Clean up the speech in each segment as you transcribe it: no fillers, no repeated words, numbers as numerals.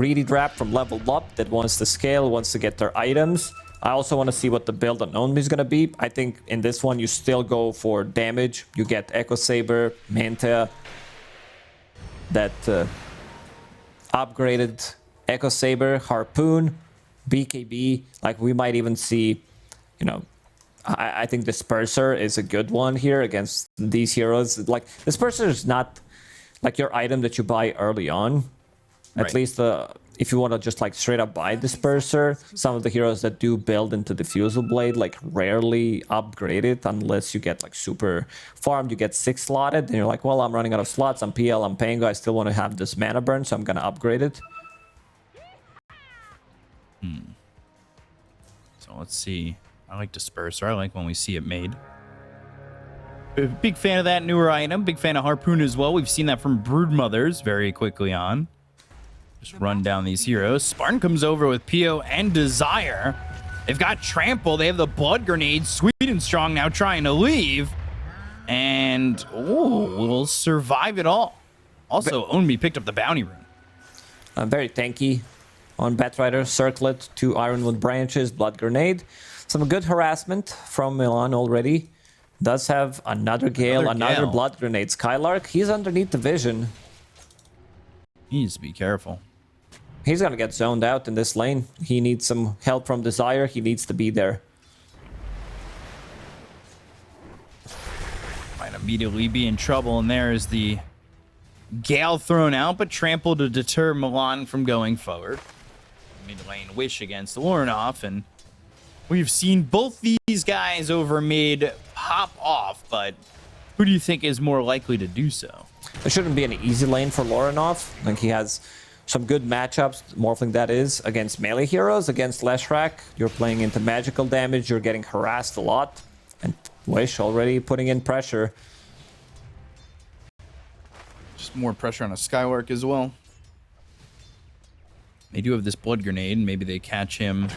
greedy drap from level up that wants to scale, wants to get their items. I also want to see what the build on Only is going to be. I think in this one, you still go for damage. You get Echo Saber, Manta, that upgraded Echo Saber, Harpoon, BKB. Like, we might even see, you know, I think Disperser is a good one here against these heroes. Like, Disperser is not like your item that you buy early on. At least if you want to just like straight up buy Disperser, some of the heroes that do build into Diffusal Blade like rarely upgrade it unless you get like super farmed. You get 6 slotted and you're like, well, I'm running out of slots. I'm PL, I'm Pango. I still want to have this mana burn, so I'm going to upgrade it. So let's see. I like Disperser. I like when we see it made. Big fan of that newer item. Big fan of Harpoon as well. We've seen that from Broodmothers very quickly on. Just run down these heroes. Spartan comes over with PO and Desire. They've got Trample. They have the Blood Grenade. Sweet and Strong now trying to leave. And, will survive it all. Also, Onmi picked up the Bounty Rune. Very tanky on Batrider. Circlet, 2 Ironwood Branches, Blood Grenade. Some good harassment from Milan already. Does have another Gale, another Blood Grenade. Skylark, he's underneath the vision. He needs to be careful. He's gonna get zoned out in this lane. He needs some help from Desire. He needs to be there. Might immediately be in trouble, and there is the Gale thrown out, but Trample to deter Milan from going forward. Mid lane Wish against Lornoff, and we've seen both these guys over mid pop off, but who do you think is more likely to do so? It shouldn't be an easy lane for Lorinov. Like, he has some good matchups, Morphling that is, against melee heroes. Against Leshrac, you're playing into magical damage, you're getting harassed a lot. And Wish already putting in pressure. Just more pressure on a Skylark as well. They do have this Blood Grenade, and maybe they catch him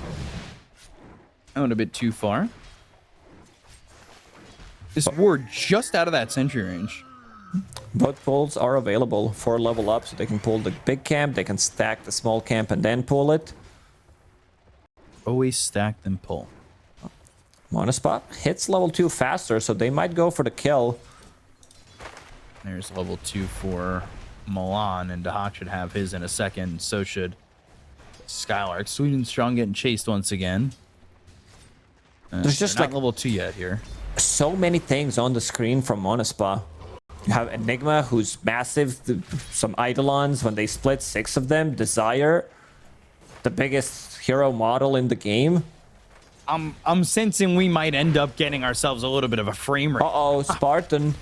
out a bit too far. This ward just out of that sentry range. Both pulls are available for level up, so they can pull the big camp, they can stack the small camp and then pull it. Always stack then pull. Monaspa hits level 2 faster, so they might go for the kill. There's level 2 for Milan, and Dahak should have his in a second. So should Skylark. Sweet and Strong getting chased once again. There's just not like level 2 yet here. So many things on the screen from Monaspa. You have Enigma, who's massive. Some Eidolons, when they split 6 of them. Desire, the biggest hero model in the game. I'm sensing we might end up getting ourselves a little bit of a frame rate. Uh-oh, Spartan.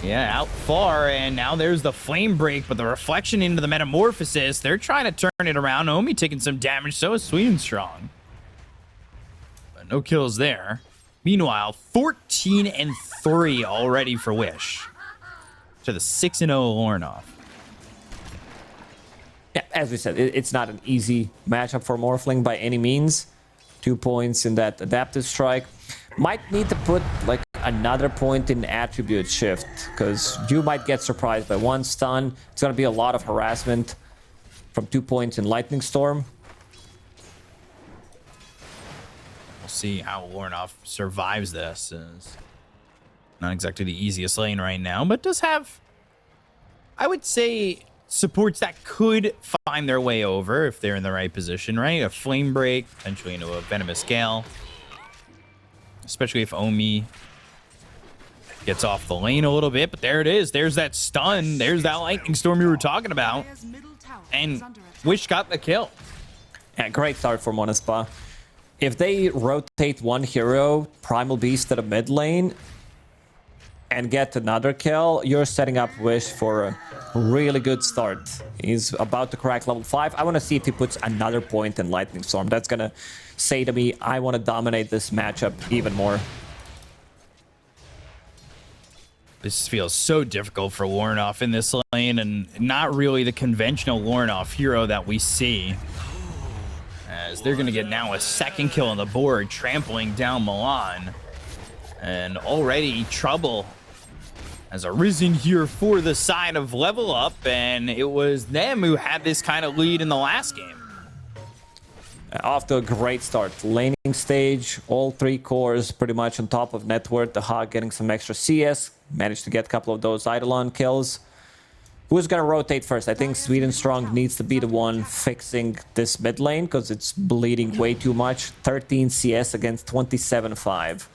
Yeah, out far, and now there's the flame break, but the reflection into the metamorphosis. They're trying to turn it around. Omi taking some damage, so is Sweet and Strong. But no kills there. Meanwhile, 14-3 already for Wish. To the 6-0 Lornoff. Yeah, as we said, it's not an easy matchup for Morphling by any means. 2 points in that adaptive strike. Might need to put like another point in attribute shift, because you might get surprised by 1 stun. It's going to be a lot of harassment from 2 points in Lightning Storm. We'll see how Lornoff survives this. It's not exactly the easiest lane right now, but does have, I would say, supports that could find their way over if they're in the right position, right? A Flame Break, potentially into a Venomous Gale. Especially if Omi gets off the lane a little bit, but there it is. There's that stun. There's that Lightning Storm you were talking about. And Wish got the kill. Yeah, great start for Monaspa. If they rotate 1 hero, Primal Beast to the mid lane, and get another kill, you're setting up Wish for a really good start. He's about to crack level 5. I want to see if he puts another point in Lightning Storm. That's going to say to me, I want to dominate this matchup even more. This feels so difficult for Lornoff in this lane, and not really the conventional Lornoff hero that we see. As they're going to get now a 2nd kill on the board, trampling down Milan. And already trouble has arisen here for the side of Level Up, and it was them who had this kind of lead in the last game. Off to a great start. Laning stage, all 3 cores pretty much on top of net worth. The Hog getting some extra CS, managed to get a couple of those Eidolon kills. Who's gonna rotate first? I think Sweden Strong needs to be the one fixing this mid lane because it's bleeding way too much. 13 CS against 27.5.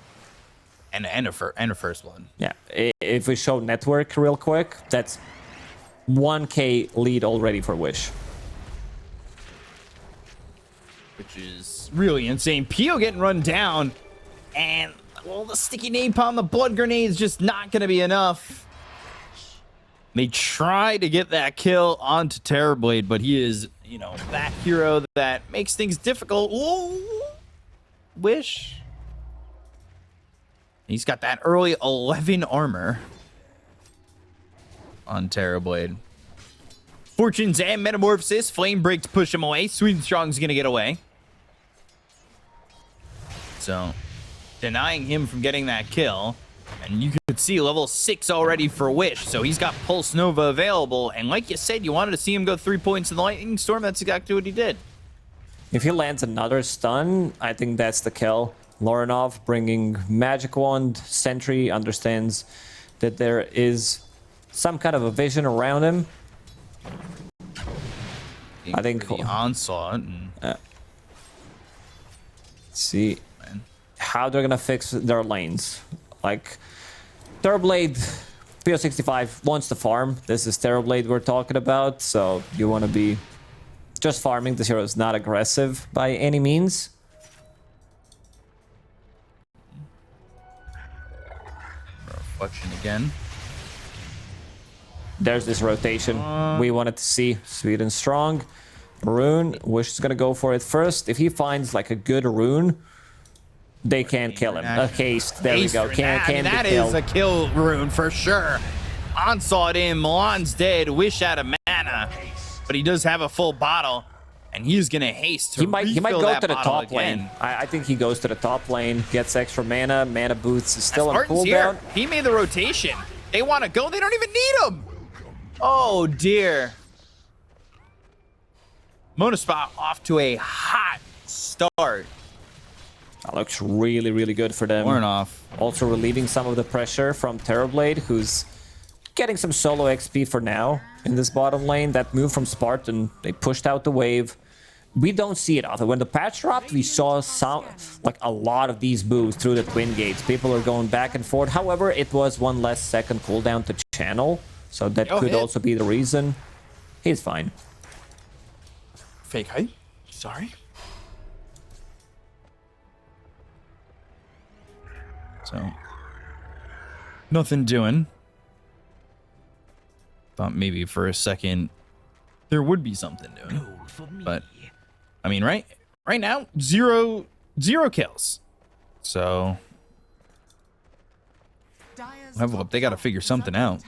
And a first one. Yeah, if we show network real quick, that's 1k lead already for Wish. Which is really insane. Pio getting run down, and well, the sticky napalm, the blood grenade is just not going to be enough. They try to get that kill onto Terrorblade, but he is, you know, that hero that makes things difficult. Ooh, Wish. He's got that early 11 armor on Terrorblade. Fortunes and Metamorphosis. Flame Break to push him away. Sweden Strong's going to get away. So, denying him from getting that kill. And you could see level 6 already for Wish. So he's got Pulse Nova available. And like you said, you wanted to see him go 3 points in the Lightning Storm. That's exactly what he did. If he lands another stun, I think that's the kill. Lorinov bringing Magic Wand. Sentry understands that there is some kind of a vision around him. I think the onslaught. And... let's see how they're gonna fix their lanes. Like Terrorblade, PO65 wants to farm. This is Terrorblade we're talking about, so you want to be just farming. This hero is not aggressive by any means. Reflection again. There's this rotation we wanted to see. Sweden Strong. Rune, Wish is gonna go for it first. If he finds like a good rune, they can't kill him. A haste, there we go. That is a kill rune for sure. Onslaught in, Milan's dead, Wish out of mana, but he does have a full bottle, and he's gonna haste to he might go to the top again. lane. I think he goes to the top lane, gets extra mana. Mana boots is still on Spartan's cooldown. here. He made the rotation. They want to go. They don't even need him. Oh dear. Monaspa off to a hot start. That looks really, really good for them. Off. Also relieving some of the pressure from Terrorblade, who's getting some solo XP for now in this bottom lane. That move from Spartan, they pushed out the wave. We don't see it often. When the patch dropped, we saw a lot of these moves through the twin gates. People are going back and forth. However, it was 1 less second cooldown to channel, so that could also be the reason. He's fine. Fake height. Sorry. So, nothing doing. Thought maybe for a second there would be something doing, but I mean, right now, zero kills. So, level up. They got to figure something out.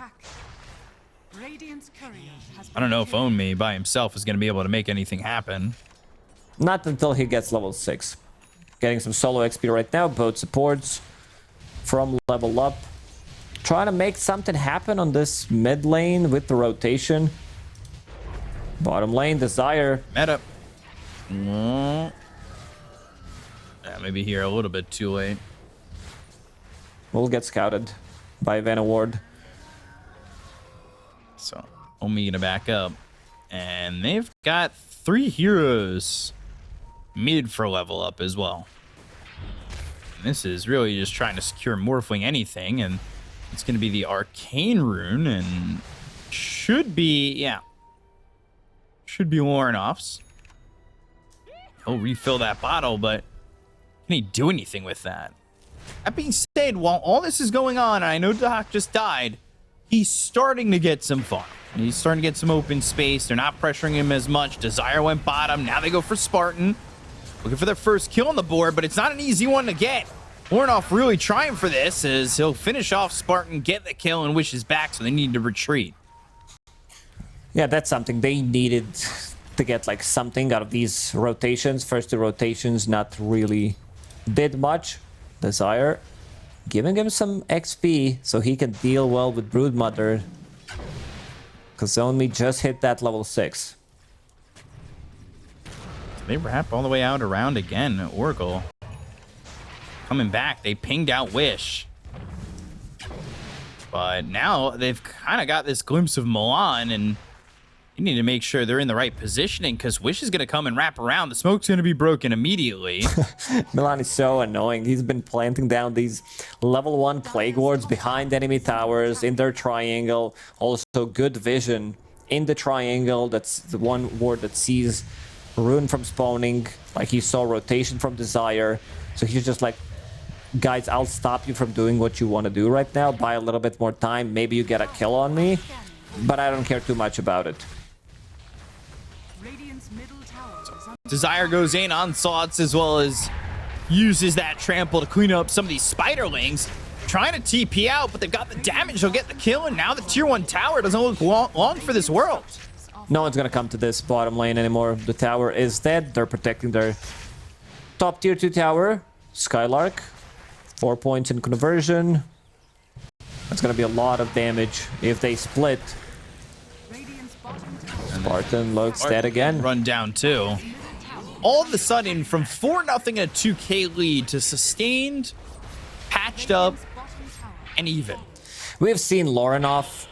I don't know if Onme by himself is going to be able to make anything happen. Not until he gets level 6. Getting some solo XP right now. Both supports from level up. Trying to make something happen on this mid lane with the rotation. Bottom lane, Desire. Meta. Yeah, maybe here a little bit too late. Will get scouted by Vanna Ward. So, Omi gonna back up. And they've got 3 heroes mid for level up as well. And this is really just trying to secure Morphling anything, and it's gonna be the Arcane Rune, and should be Lorinoff's. He'll refill that bottle, but can he do anything with that? That being said, while all this is going on, and I know Doc just died, he's starting to get some fun. He's starting to get some open space. They're not pressuring him as much. Desire went bottom. Now they go for Spartan. Looking for their first kill on the board, but it's not an easy one to get. Ornoff really trying for this as he'll finish off Spartan, get the kill, and Wish his back, so they need to retreat. Yeah, that's something they needed to get, like, something out of these rotations. First 2 rotations not really did much. Desire giving him some XP so he can deal well with Broodmother. Because Only just hit that level 6. They wrap all the way out around again. Oracle coming back. They pinged out Wish. But now they've kind of got this glimpse of Milan, and you need to make sure they're in the right positioning because Wish is going to come and wrap around. The smoke's going to be broken immediately. Milan is so annoying. He's been planting down these level 1 plague wards behind enemy towers in their triangle. Also good vision in the triangle. That's the one ward that sees Rune from spawning. Like he saw rotation from Desire. So he's just like, guys, I'll stop you from doing what you want to do right now. Buy a little bit more time. Maybe you get a kill on me. But I don't care too much about it. Desire goes in, onslaughts, as well as uses that trample to clean up some of these spiderlings. Trying to TP out, but they've got the damage. They'll get the kill, and now the tier 1 tower doesn't look long for this world. No one's gonna come to this bottom lane anymore. The tower is dead. They're protecting their top tier 2 tower. Skylark, 4 points in conversion. That's gonna be a lot of damage if they split. Spartan looks dead again. Run down too. All of a sudden, from 4-0 and a 2k lead to sustained, patched up, and even. We've seen Lorinov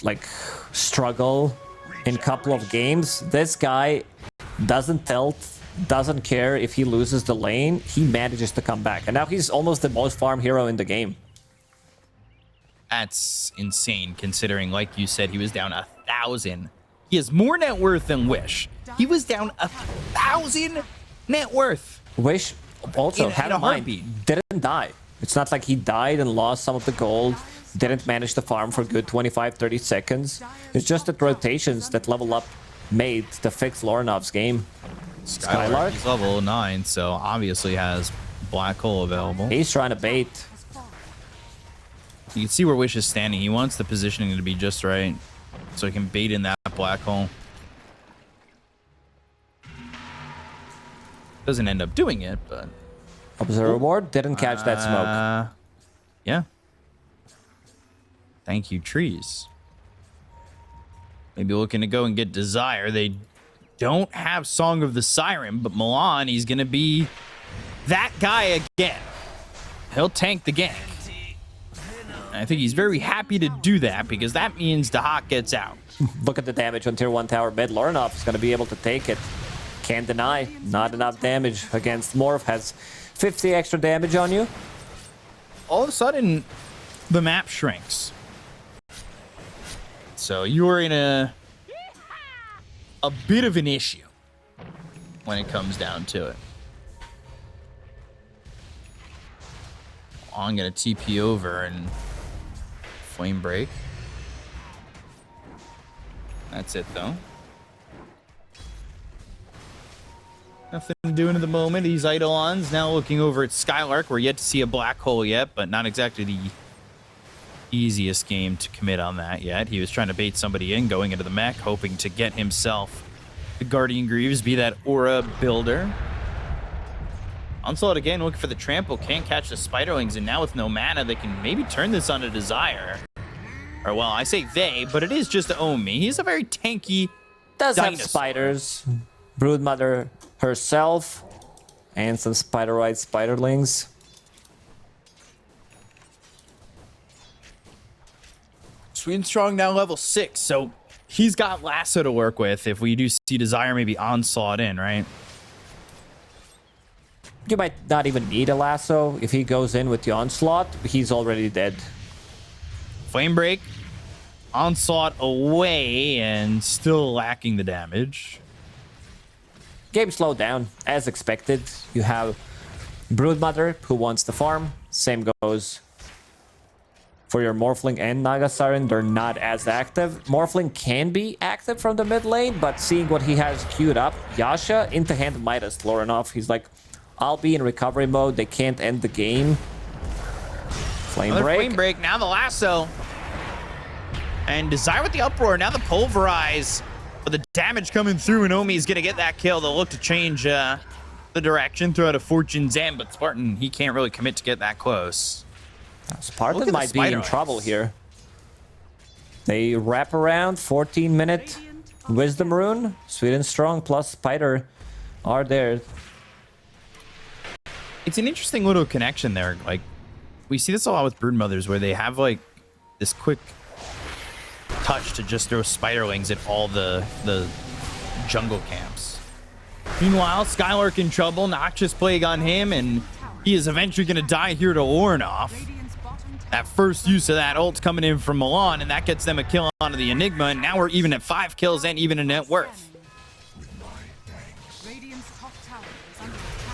like struggle in a couple of games. This guy doesn't tilt, doesn't care if he loses the lane. He manages to come back, and now he's almost the most farm hero in the game. That's insane, considering, like you said, he was down 1,000. He has more net worth than Wish. He was down 1,000 net worth. Wish also, have in mind, heartbeat. didn't die. It's not like he died and lost some of the gold, didn't manage to farm for good 25-30 seconds. It's just the rotations that level up made to fix Lorinov's game. Skylark? He's level 9, so obviously has Black Hole available. He's trying to bait. You can see where Wish is standing. He wants the positioning to be just right, so he can bait in that Black Hole. Doesn't end up doing it, but... Observer ward didn't catch that smoke. Yeah. Thank you, trees. Maybe looking to go and get Desire. They don't have Song of the Siren, but Milan, he's going to be that guy again. He'll tank the gank. And I think he's very happy to do that because that means Dahak gets out. Look at the damage on tier 1 tower mid. Lorinov is going to be able to take it. Can't deny. Not enough damage against Morph. Has 50 extra damage on you. All of a sudden, the map shrinks. So you're in a bit of an issue when it comes down to it. I'm going to TP over and flame break. That's it, though. Nothing doing at the moment. These Eidolons now looking over at Skylark. We're yet to see a black hole yet, but not exactly the easiest game to commit on that yet. He was trying to bait somebody in, going into the mech, hoping to get himself the Guardian Greaves, be that aura builder. Onslaught again, looking for the trample. Can't catch the Spiderlings, and now with no mana, they can maybe turn this on a Desire. Or, well, I say they, but it is just Omi. He's a very tanky Does dinosaur. have spiders. Broodmother herself. And some spider-right spiderlings. Sweden Strong now level 6, so he's got Lasso to work with if we do see Desire maybe Onslaught in, right? You might not even need a lasso. If he goes in with the Onslaught, he's already dead. Flame Break, Onslaught away, and still lacking the damage. Game slowed down, as expected. You have Broodmother, who wants to farm. Same goes for your Morphling and Naga Siren. They're not as active. Morphling can be active from the mid lane, but seeing what he has queued up, Yasha into hand Midas Lorinov. He's like, I'll be in recovery mode. They can't end the game. Flame Another break. Flame Break, now the Lasso. And Desire with the Uproar, now the Pulverize. But the damage coming through, and Omi's going to get that kill. They'll look to change the direction, throw out a Fortune's End, but Spartan, he can't really commit to get that close. Spartan might be in trouble here. They wrap around 14-minute Wisdom Rune. Sweet and Strong plus Spider are there. It's an interesting little connection there. Like, we see this a lot with Broodmothers, where they have like this quick touch to just throw Spiderlings at all the jungle camps. Meanwhile, Skylark in trouble, Noxious Plague on him, and he is eventually going to die here to Ornoff. That first use of that ult coming in from Milan, and that gets them a kill onto the Enigma, and now we're even at 5 kills and even a net worth.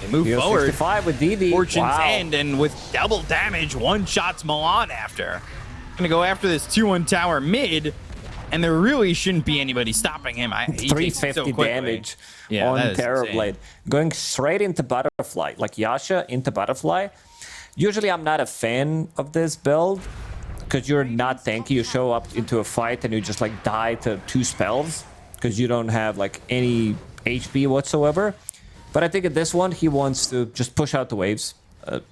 They move forward. 65 with DD. Fortune's End, and with double damage, one-shots Milan after. Gonna go after this 2-1 tower mid, and there really shouldn't be anybody stopping him. He 350 damage on Terrorblade. Going straight into Butterfly, like Yasha into Butterfly. Usually I'm not a fan of this build, because you're not tanky. You show up into a fight and you just like die to 2 spells, because you don't have like any HP whatsoever. But I think at this one, he wants to just push out the waves.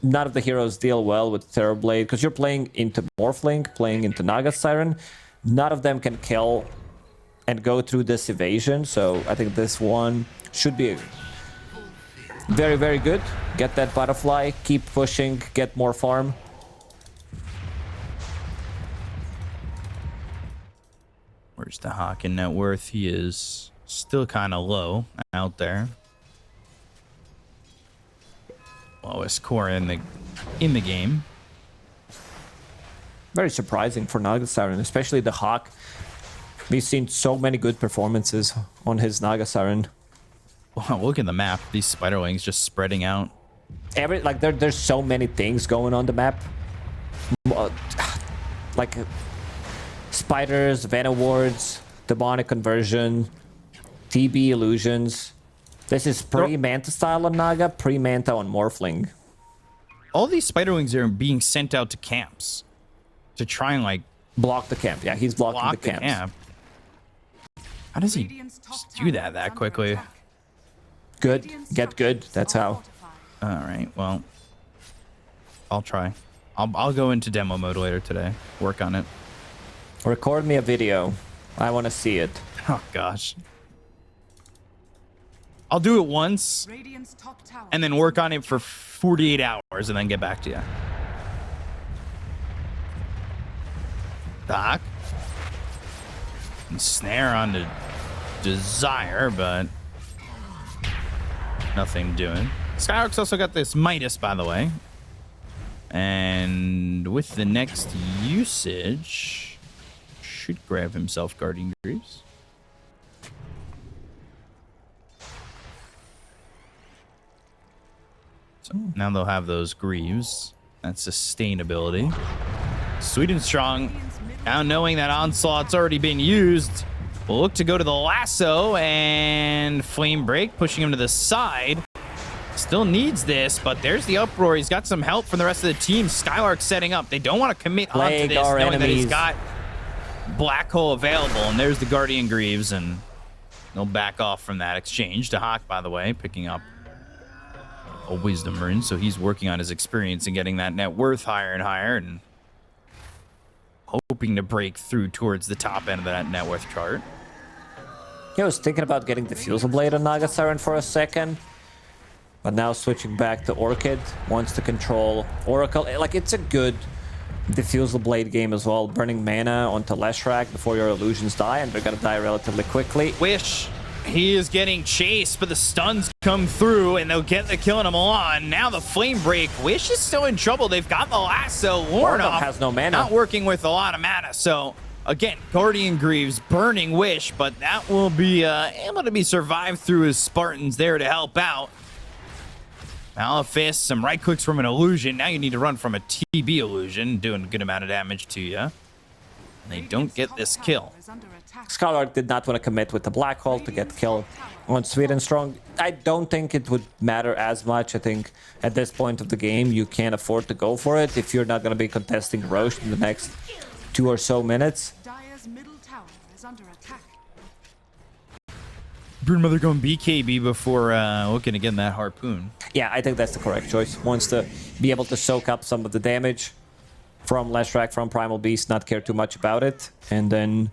None of the heroes deal well with Terrorblade, because you're playing into Morphlink, playing into Naga Siren. None of them can kill and go through this evasion, so I think this one should be very, very good. Get that Butterfly, keep pushing, get more farm. Where's the Hawk in net worth? He is still kind of low out there. Lowest core in the game. Very surprising for Naga Siren, especially the Hawk. We've seen so many good performances on his Naga Siren. Wow, look at the map. These Spiderlings just spreading out. There's so many things going on the map. Like spiders, Venom wards, demonic conversion, TB illusions. This is pre-Manta style on Naga, pre-Manta on Morphling. All these Spiderlings are being sent out to camps to try and like block the camp. Yeah, he's blocking the camp. How does he just do that quickly? Good. Get good. That's how. All right. Well, I'll try. I'll go into demo mode later today. Work on it. Record me a video. I want to see it. Oh gosh. I'll do it once and then work on it for 48 hours and then get back to you. Doc. And snare on the Desire, but nothing doing. Skylark's also got this Midas, by the way. And with the next usage, should grab himself Guardian Greaves. So now they'll have those Greaves. That's sustainability. Sweet and Strong, now knowing that Onslaught's already been used, will look to go to the lasso and Flame Break, pushing him to the side. Still needs this, but there's the uproar. He's got some help from the rest of the team. Skylark setting up. They don't want to commit onto this, knowing that he's got Black Hole available. And there's the Guardian Greaves, and they'll back off from that exchange. To Hawk, by the way, picking up a Wisdom Rune, so he's working on his experience and getting that net worth higher and higher, and hoping to break through towards the top end of that net worth chart. Yeah, I was thinking about getting the Fusel Blade on Naga Siren for a second, but now switching back to Orchid. Wants to control Oracle. Like, it's a good Diffusal Blade game as well. Burning mana onto Leshrac before your illusions die, and they're gonna die relatively quickly. Wish. He is getting chased, but the stuns come through, and they'll get the kill on him on. Now the Flame Break. Wish is still in trouble. They've got the lasso. Ornoff has no mana. Not working with a lot of mana. So, again, Guardian Greaves burning Wish, but that will be able to be survived through his Spartans there to help out. Malefist, some right clicks from an illusion. Now you need to run from a TB illusion, doing a good amount of damage to you. And they don't get this kill. Skylark did not want to commit with the Black Hole to get killed on Sweet and Strong. I don't think it would matter as much. I think at this point of the game, you can't afford to go for it if you're not going to be contesting Roche in the next 2 or so minutes. Broodmother going BKB before looking to get that Harpoon. Yeah, I think that's the correct choice. Wants to be able to soak up some of the damage. from Leshrac, from Primal Beast, not care too much about it. And then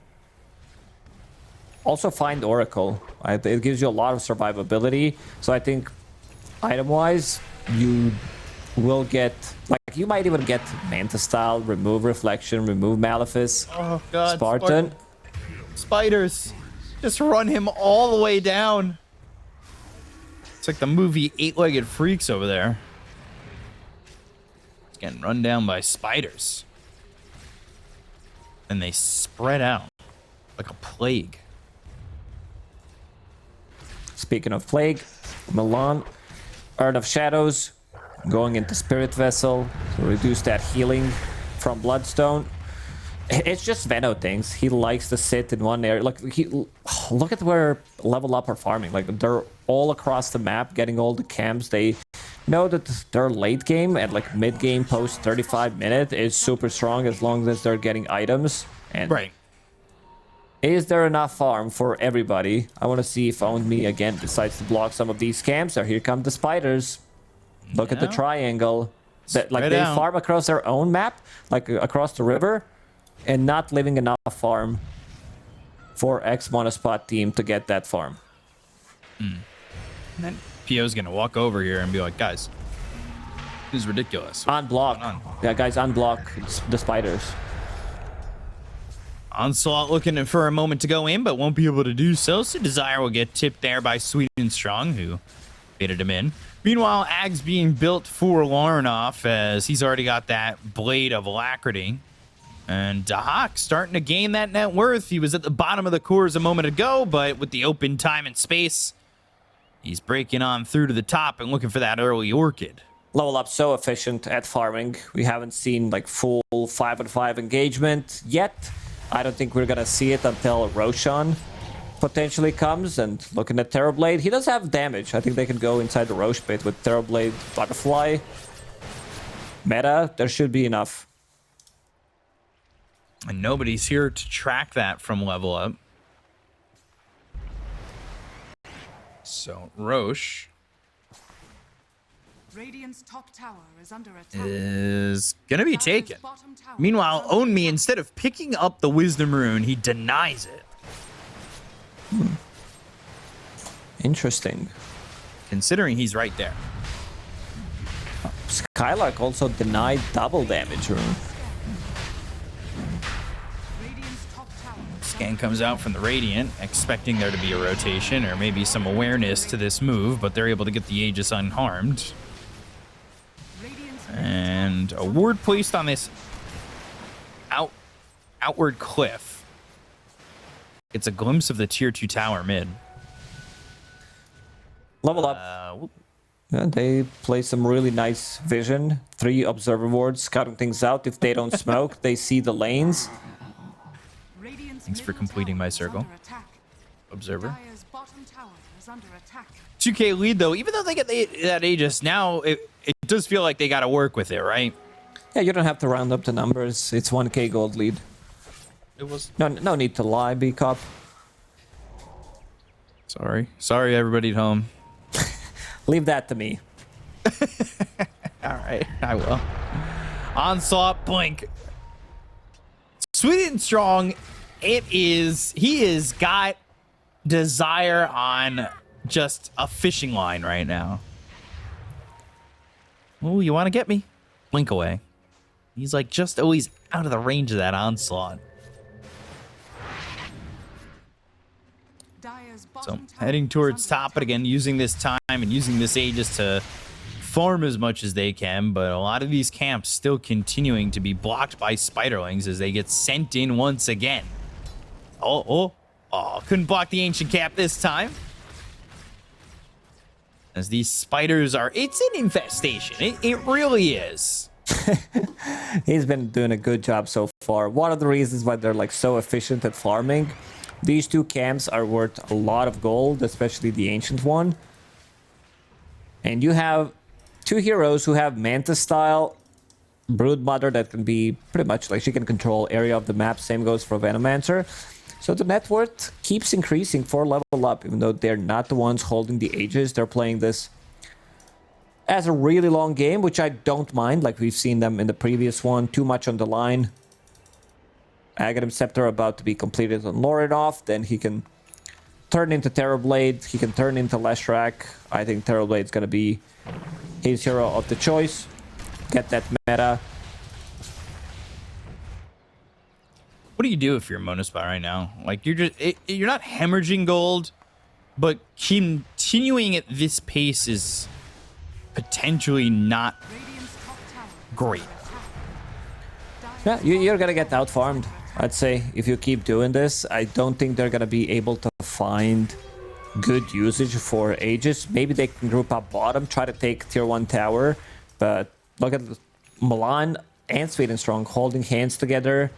also find Oracle. Right? It gives you a lot of survivability. So I think item-wise, you will get, like, you might even get Manta Style, remove Reflection, remove Malefice. Oh god, Spartan. Spiders. Just run him all the way down. It's like the movie Eight-Legged Freaks over there. It's getting run down by spiders. And they spread out like a plague. Speaking of Plague, Milan, Urn of Shadows, going into Spirit Vessel to reduce that healing from Bloodstone. It's just Veno things. He likes to sit in one area. Look at where Level Up are farming. Like, they're all across the map, getting all the camps. They know that their late game and like mid game post 35 minute is super strong as long as they're getting items. And right. Is there enough farm for everybody? I want to see if Owned Me again decides to block some of these camps. Or here come the spiders. Look at the triangle. That, like, they farm across their own map, like across the river, and not leaving enough farm for ex-Monaspa team to get that farm. And then PO's gonna walk over here and be like, guys, this is ridiculous. Unblock. Yeah, guys, unblock the spiders. Onslaught looking for a moment to go in, but won't be able to do so. So Desire will get tipped there by Sweet and Strong, who baited him in. Meanwhile, Ag's being built for Larnoff, as he's already got that Blade of Alacrity. And Dahak starting to gain that net worth. He was at the bottom of the cores a moment ago, but with the open time and space, he's breaking on through to the top and looking for that early Orchid. Level Up so efficient at farming. We haven't seen like full 5-on-5 engagement yet. I don't think we're gonna see it until Roshan potentially comes. And looking at Terrorblade, he does have damage. I think they can go inside the Roche pit with Terrorblade, Butterfly. Meta, there should be enough. And nobody's here to track that from Level Up. So Roche Radiant's top tower is under attack. is gonna be taken. Meanwhile, Own Me, instead of picking up the Wisdom Rune, he denies it. Interesting. Considering he's right there. Skylark also denied double damage rune. Scan comes out from the Radiant, expecting there to be a rotation or maybe some awareness to this move, but they're able to get the Aegis unharmed. And a ward placed on this outward cliff. It's a glimpse of the tier 2 tower mid. Level Up. Yeah, they play some really nice vision. 3 observer wards, scouting things out. If they don't smoke, they see the lanes. Thanks for completing my circle. Observer. 2k lead, though. Even though they get that Aegis, now it does feel like they got to work with it, right? Yeah, you don't have to round up the numbers. It's 1k gold lead. It was. No need to lie, B-Cop. Sorry, everybody at home. Leave that to me. All right, I will. Onslaught, blink. Sweet and Strong. He is got Desire on just a fishing line right now. Oh, you want to get me? Blink away. He's like just always out of the range of that Onslaught. So heading towards top, but again, using this time and using this Aegis to farm as much as they can, but a lot of these camps still continuing to be blocked by Spiderlings as they get sent in once again. Oh, couldn't block the Ancient Cap this time. As these spiders are, it's an infestation. It really is. He's been doing a good job so far. One of the reasons why they're like so efficient at farming. These 2 camps are worth a lot of gold, especially the Ancient one. And you have 2 heroes who have Manta style, Broodmother that can be pretty much like she can control area of the map. Same goes for Venomancer. So the net worth keeps increasing for Level Up, even though they're not the ones holding the Aegis. They're playing this as a really long game, which I don't mind. Like we've seen them in the previous one. Too much on the line. Aghanim Scepter about to be completed on Lorinov. Then he can turn into Terrorblade. He can turn into Leshrac. I think Terrorblade's going to be his hero of the choice. Get that meta. What do you do if you're Monaspa right now? Like you're not hemorrhaging gold, but continuing at this pace is potentially not Radiant's top tower is great. under attack. Yeah, you're going to get out-farmed. I'd say if you keep doing this, I don't think they're going to be able to find good usage for Aegis. Maybe they can group up bottom, try to take tier 1 tower, but look at Milan and Sweden Strong holding hands together,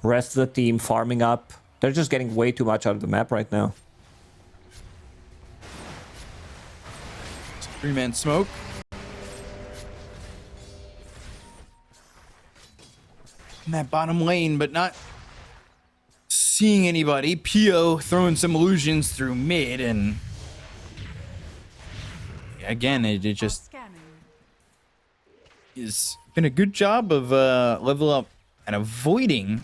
rest of the team farming up. They're just getting way too much out of the map right now. 3-man smoke. In that bottom lane, but not seeing anybody. Pio throwing some illusions through mid, and again, it just Scanning. has been a good job of level up and avoiding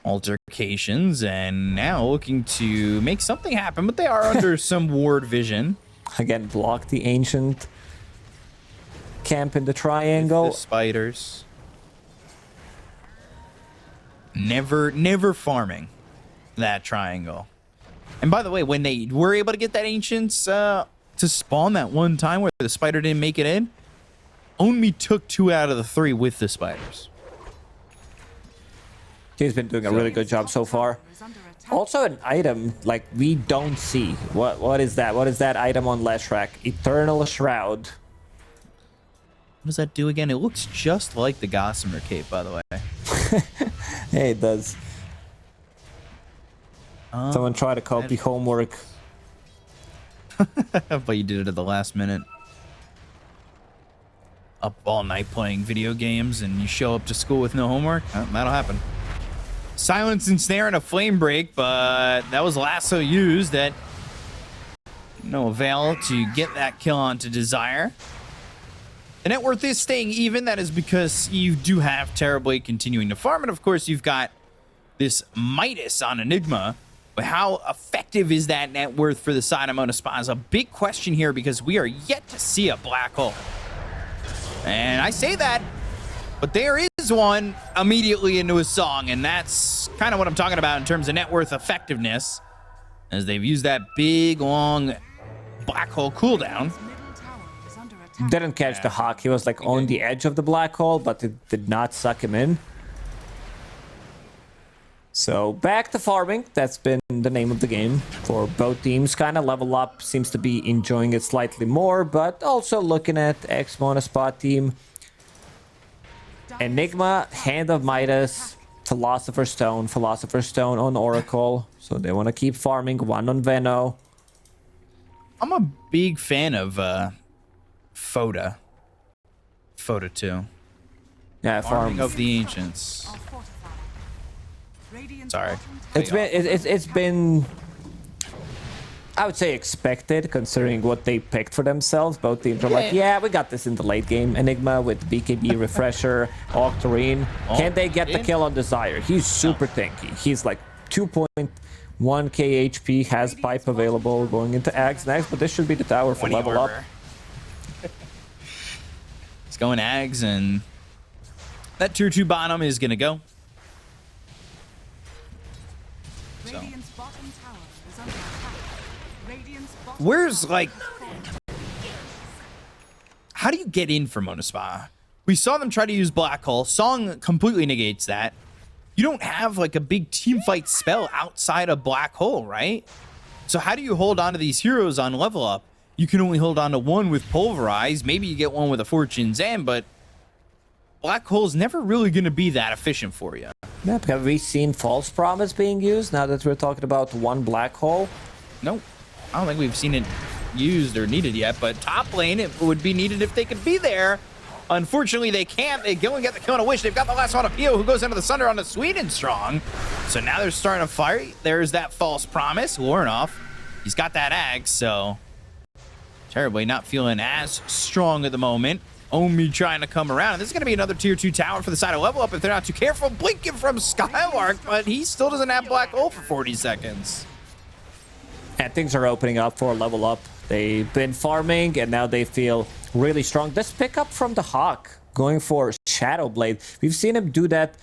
altercations, and now looking to make something happen, but they are under some ward vision. Again, block the ancient camp in the triangle. The spiders. Never farming that triangle. And by the way, when they were able to get that ancients to spawn that one time where the spider didn't make it in, only took 2 out of the 3 with the spiders. He's been doing a really good job so far. Is under attack. Also an item like we don't see. What is that? What is that item on Leshrac? Eternal Shroud. What does that do again? It looks just like the Gossamer cape, by the way. Hey, it does. Someone try to copy homework. But you did it at the last minute. Up all night playing video games and you show up to school with no homework? That'll happen. Silence and snare and a flame break, but that was lasso used at no avail to get that kill onto Desire. The net worth is staying even. That is because you do have Terrorblade continuing to farm. And of course, you've got this Midas on Enigma. But how effective is that net worth for the side of Monaspa is a big question here, because we are yet to see a black hole. And I say that, but there is one immediately into a song. And that's kind of what I'm talking about in terms of net worth effectiveness, as they've used that big, long black hole cooldown. Middle tower is under attack. Didn't catch the hawk. He was like on the edge of the black hole, but it did not suck him in. So back to farming. That's been the name of the game for both teams. Kind of level up, seems to be enjoying it slightly more, but also looking at ex-Monaspa team. Enigma, Hand of Midas, Philosopher's Stone on Oracle. So they want to keep farming. 1 on Veno. I'm a big fan of Foda 2. Yeah, Farming farm. of the Ancients. Are fortified. Radiant's Sorry. bottom tower It's been I would say expected, considering what they picked for themselves. Both teams are like, yeah, we got this in the late game. Enigma with BKB Refresher, Octarine. Can they get the kill on Desire? He's super tanky. He's like 2.1k HP, has pipe available going into Ags next, but this should be the tower for 20 level up. armor. It's going Ags, and that tier 2 bottom is going to go. Radiant's bottom tower is under attack. Radiant's bottom Where's, tower like, how do you get in for Monaspa? We saw them try to use Black Hole. Song completely negates that. You don't have, like, a big team fight spell outside of Black Hole, right? So how do you hold on to these heroes on level up? You can only hold on to one with Pulverize. Maybe you get one with a Fortune's End, but Black Hole's never really going to be that efficient for you. Yeah, have we seen False Promise being used now that we're talking about one black hole? Nope. I don't think we've seen it used or needed yet, but top lane, it would be needed if they could be there. Unfortunately, they can't. They go and get the kill on a Wish. They've got the last one of Pio, who goes into the Sunder on the Sweden Strong. So now they're starting to fight. There's that False Promise. Warnoff, he's got that Ag, so Terribly not feeling as strong at the moment. Omi trying to come around. And this is going to be another tier 2 tower for the side of level up if they're not too careful. Blinking from Skylark, but he still doesn't have Black Hole for 40 seconds. And things are opening up for level up. They've been farming and now they feel really strong. This pickup from the Hawk going for Shadow Blade. We've seen him do that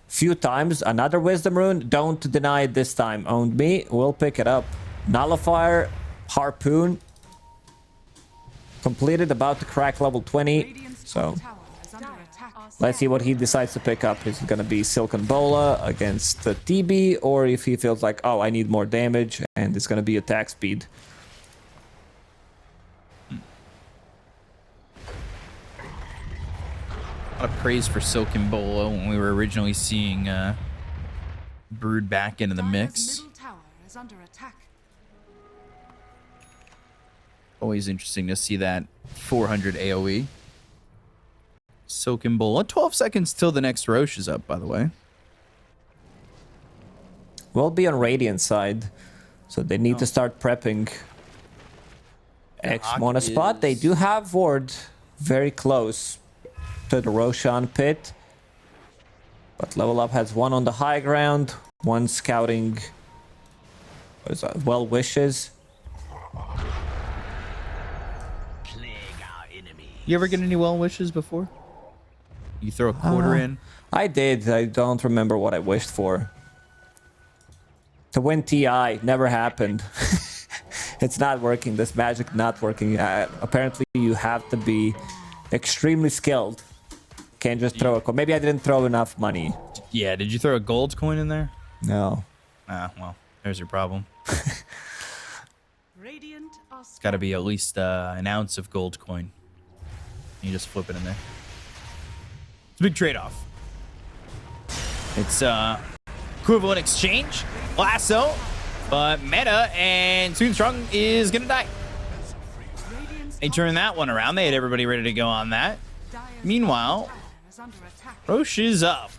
few times. Another Wisdom Rune. Don't deny it this time. Owned me. We'll pick it up. Nullifier. Harpoon. Completed. About to crack level 20. So let's see what he decides to pick up. Is it going to be Silken Bola against the TB, or if he feels like, oh, I need more damage, and it's going to be attack speed. A lot of praise for Silken Bola when we were originally seeing Brood back into the mix. Middle tower is under attack. Always interesting to see that 400 AoE. Silken Bola. 12 seconds till the next Roche is up, by the way. We'll be on Radiant side, so they need to start prepping. Ex-Monaspa. They do have Ward very close to the Roshan pit. But Level Up has one on the high ground, one scouting well wishes. You ever get any well wishes before? You throw a quarter in? I did. I don't remember what I wished for. To win TI. Never happened. It's not working. This magic not working. Apparently you have to be extremely skilled. Can't just throw a coin. Maybe I didn't throw enough money. Yeah, did you throw a gold coin in there? No. Ah, well, there's your problem. Radiant are It's got to be at least an ounce of gold coin. You just flip it in there. It's a big trade-off. It's equivalent exchange, lasso, but meta and Soonstrung is gonna die. They turned that one around. They had everybody ready to go on that. Meanwhile, Roche is up.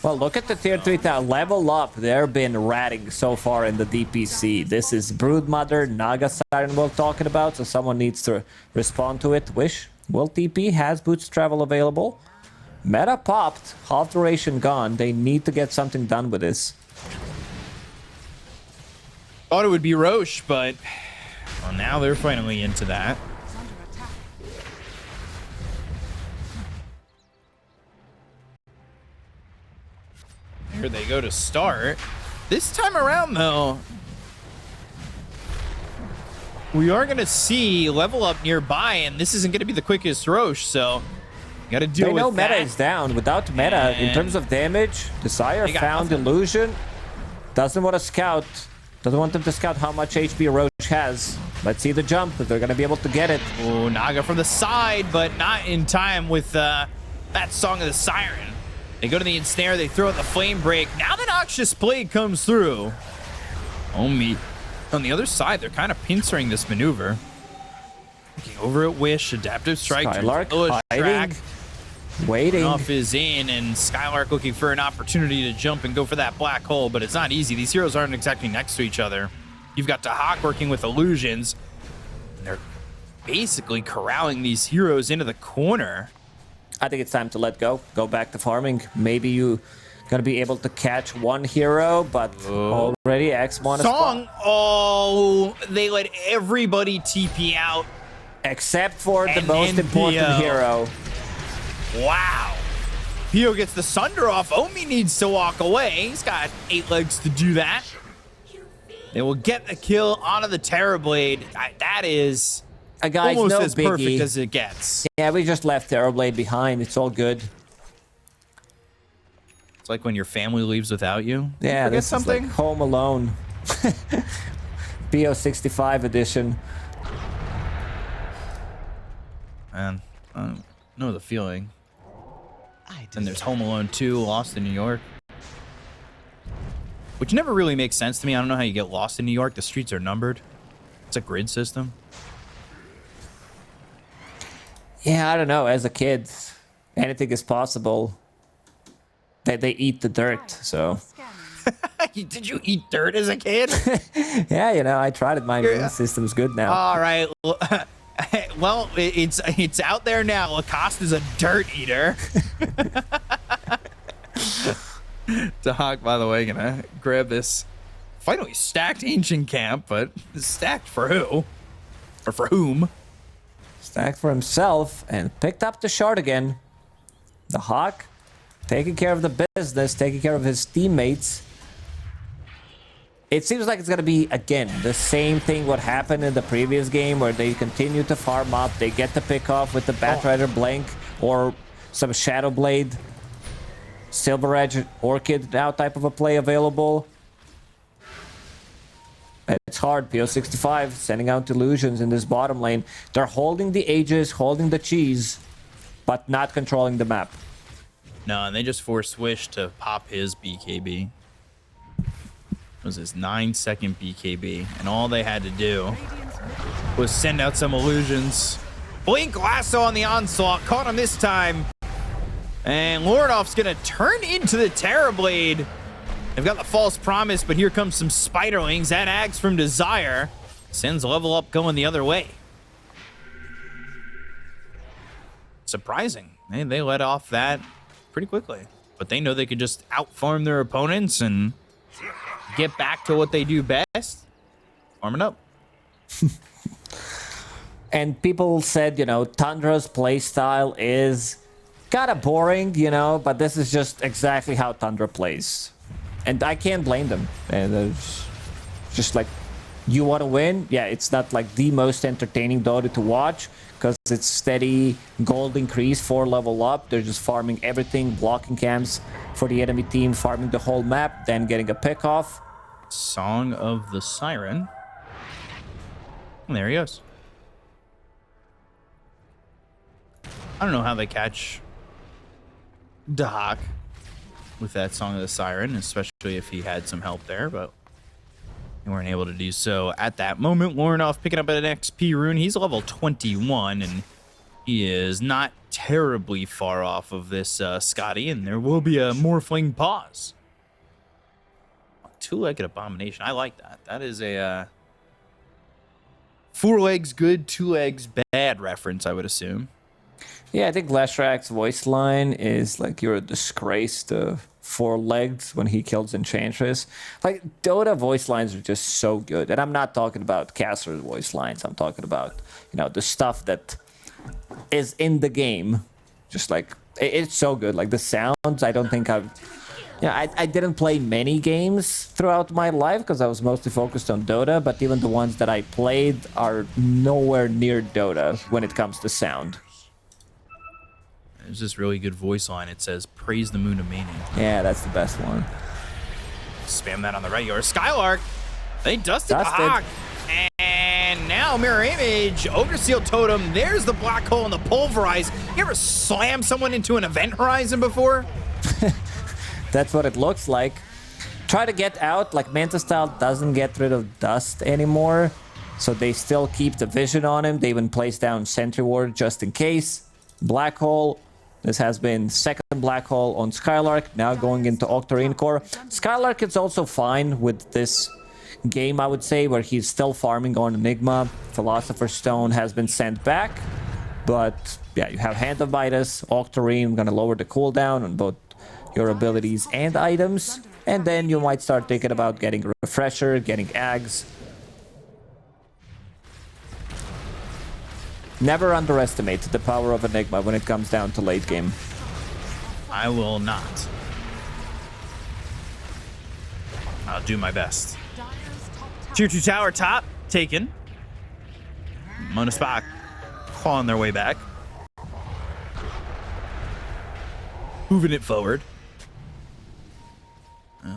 Well, look at the tier 3 town. Level Up. They've been ratting so far in the DPC. This is Broodmother, Naga Siren we're talking about, so someone needs to respond to it. Wish. Will TP has Boots Travel available. Meta popped. Half duration gone. They need to get something done with this. Thought it would be Roche, but well, now they're finally into that. Here they go to start. This time around, though, we are going to see Level Up nearby, and this isn't going to be the quickest Roche, so got to deal they with know that. meta is down. Without meta, in terms of damage, Desire They got found nothing. Illusion. Doesn't want to scout. Doesn't want them to scout how much HP Roche has. Let's see the jump, if they're going to be able to get it. Oh, Naga from the side, but not in time with that Song of the Siren. They go to the ensnare, they throw out the flame break. Now the Noxious Blade comes through. Omi. On the other side, they're kind of pincering this maneuver. Looking over at Wish, Adaptive Strike, Skylark track. hiding, waiting. Off is in, and Skylark looking for an opportunity to jump and go for that black hole, but it's not easy. These heroes aren't exactly next to each other. You've got Tahak working with illusions, and they're basically corralling these heroes into the corner. I think it's time to let go. Go back to farming. Maybe you gonna be able to catch one hero, but already ex-Monaspa. Song! Oh, they let everybody TP out. Except for the And most important NPO. hero. Wow. Pio gets the Sunder off. Omi needs to walk away. He's got 8 legs to do that. They will get the kill onto the Terrorblade. That is Guys, almost no as biggie. perfect as it gets. Yeah, we just left Terrorblade behind. It's all good. It's like when your family leaves without you. Yeah, Forget this something. is like Home Alone. PO65 edition. Man, I know the feeling. And there's Home Alone 2, Lost in New York. Which never really makes sense to me. I don't know how you get lost in New York. The streets are numbered. It's a grid system. Yeah, I don't know. As a kid, anything is possible. They eat the dirt, so. Did you eat dirt as a kid? Yeah, you know, I tried it. My immune system's good now. All right. Well, it's out there now. Lacoste is a dirt eater. Dahak, by the way, gonna grab this finally stacked ancient camp, but stacked for who? Or for whom? Stacked for himself and picked up the shard again. The Hawk taking care of the business, taking care of his teammates. It seems like it's going to be, again, the same thing what happened in the previous game where they continue to farm up. They get the pick off with the Batrider Blink or some Shadow Blade, Silver Edge, Orchid now type of a play available. It's hard. PO65 sending out illusions in this bottom lane. They're holding the Aegis, holding the cheese, but not controlling the map. No, and they just forced Swish to pop his BKB. It was his 9-second BKB, and all they had to do was send out some illusions. Blink Lasso on the onslaught, caught him this time. And Lordoff's gonna turn into the Terrorblade. They've got the false promise, but here comes some Spiderlings and Ags from Desire. Sends level up going the other way. Surprising. They let off that pretty quickly, but they know they could just outfarm their opponents and get back to what they do best, farming up. And people said, you know, Tundra's playstyle is kind of boring, you know, but this is just exactly how Tundra plays. And I can't blame them. And it's just like, you want to win? Yeah, it's not like the most entertaining Dota to watch because it's steady gold increase, 4 level up. They're just farming everything, blocking camps for the enemy team, farming the whole map, then getting a pick off. Song of the Siren. And there he goes. I don't know how they catch Dahak with that Song of the Siren, especially if he had some help there, but they weren't able to do so at that moment. Lornoff picking up an XP rune. He's level 21, and he is not terribly far off of this Scotty, and there will be a Morphling pause. Two-legged abomination. I like that. That is a 4 legs good, 2 legs bad reference, I would assume. Yeah, I think Leshrak's voice line is like, you're a disgrace to 4 legs when he kills Enchantress. Like, Dota voice lines are just so good. And I'm not talking about Caster's voice lines. I'm talking about, you know, the stuff that is in the game. Just like, it's so good. Like, the sounds, I don't think I've... Yeah, I didn't play many games throughout my life because I was mostly focused on Dota, but even the ones that I played are nowhere near Dota when it comes to sound. There's this really good voice line. It says, "Praise the Moon of Meaning." Yeah, that's the best one. Spam that on the regular. Skylark, they dusted the Hawk. And now Mirror Image, Ogre Seal Totem. There's the Black Hole and the Pulverize. You ever slam someone into an event horizon before? That's what it looks like. Try to get out. Like, Manta Style doesn't get rid of dust anymore, so they still keep the vision on him. They even place down Sentry Ward just in case. Black Hole. This has been second Black Hole on Skylark, now going into Octarine Core. Skylark is also fine with this game, I would say, where he's still farming on Enigma. Philosopher's Stone has been sent back, but yeah, you have Hand of Midas, Octarine, gonna lower the cooldown on both your abilities and items, and then you might start thinking about getting Refresher, getting Ags. Never underestimate the power of Enigma when it comes down to late game. I will not. I'll do my best. Tier 2 tower top, taken. Monaspa clawing their way back. Moving it forward.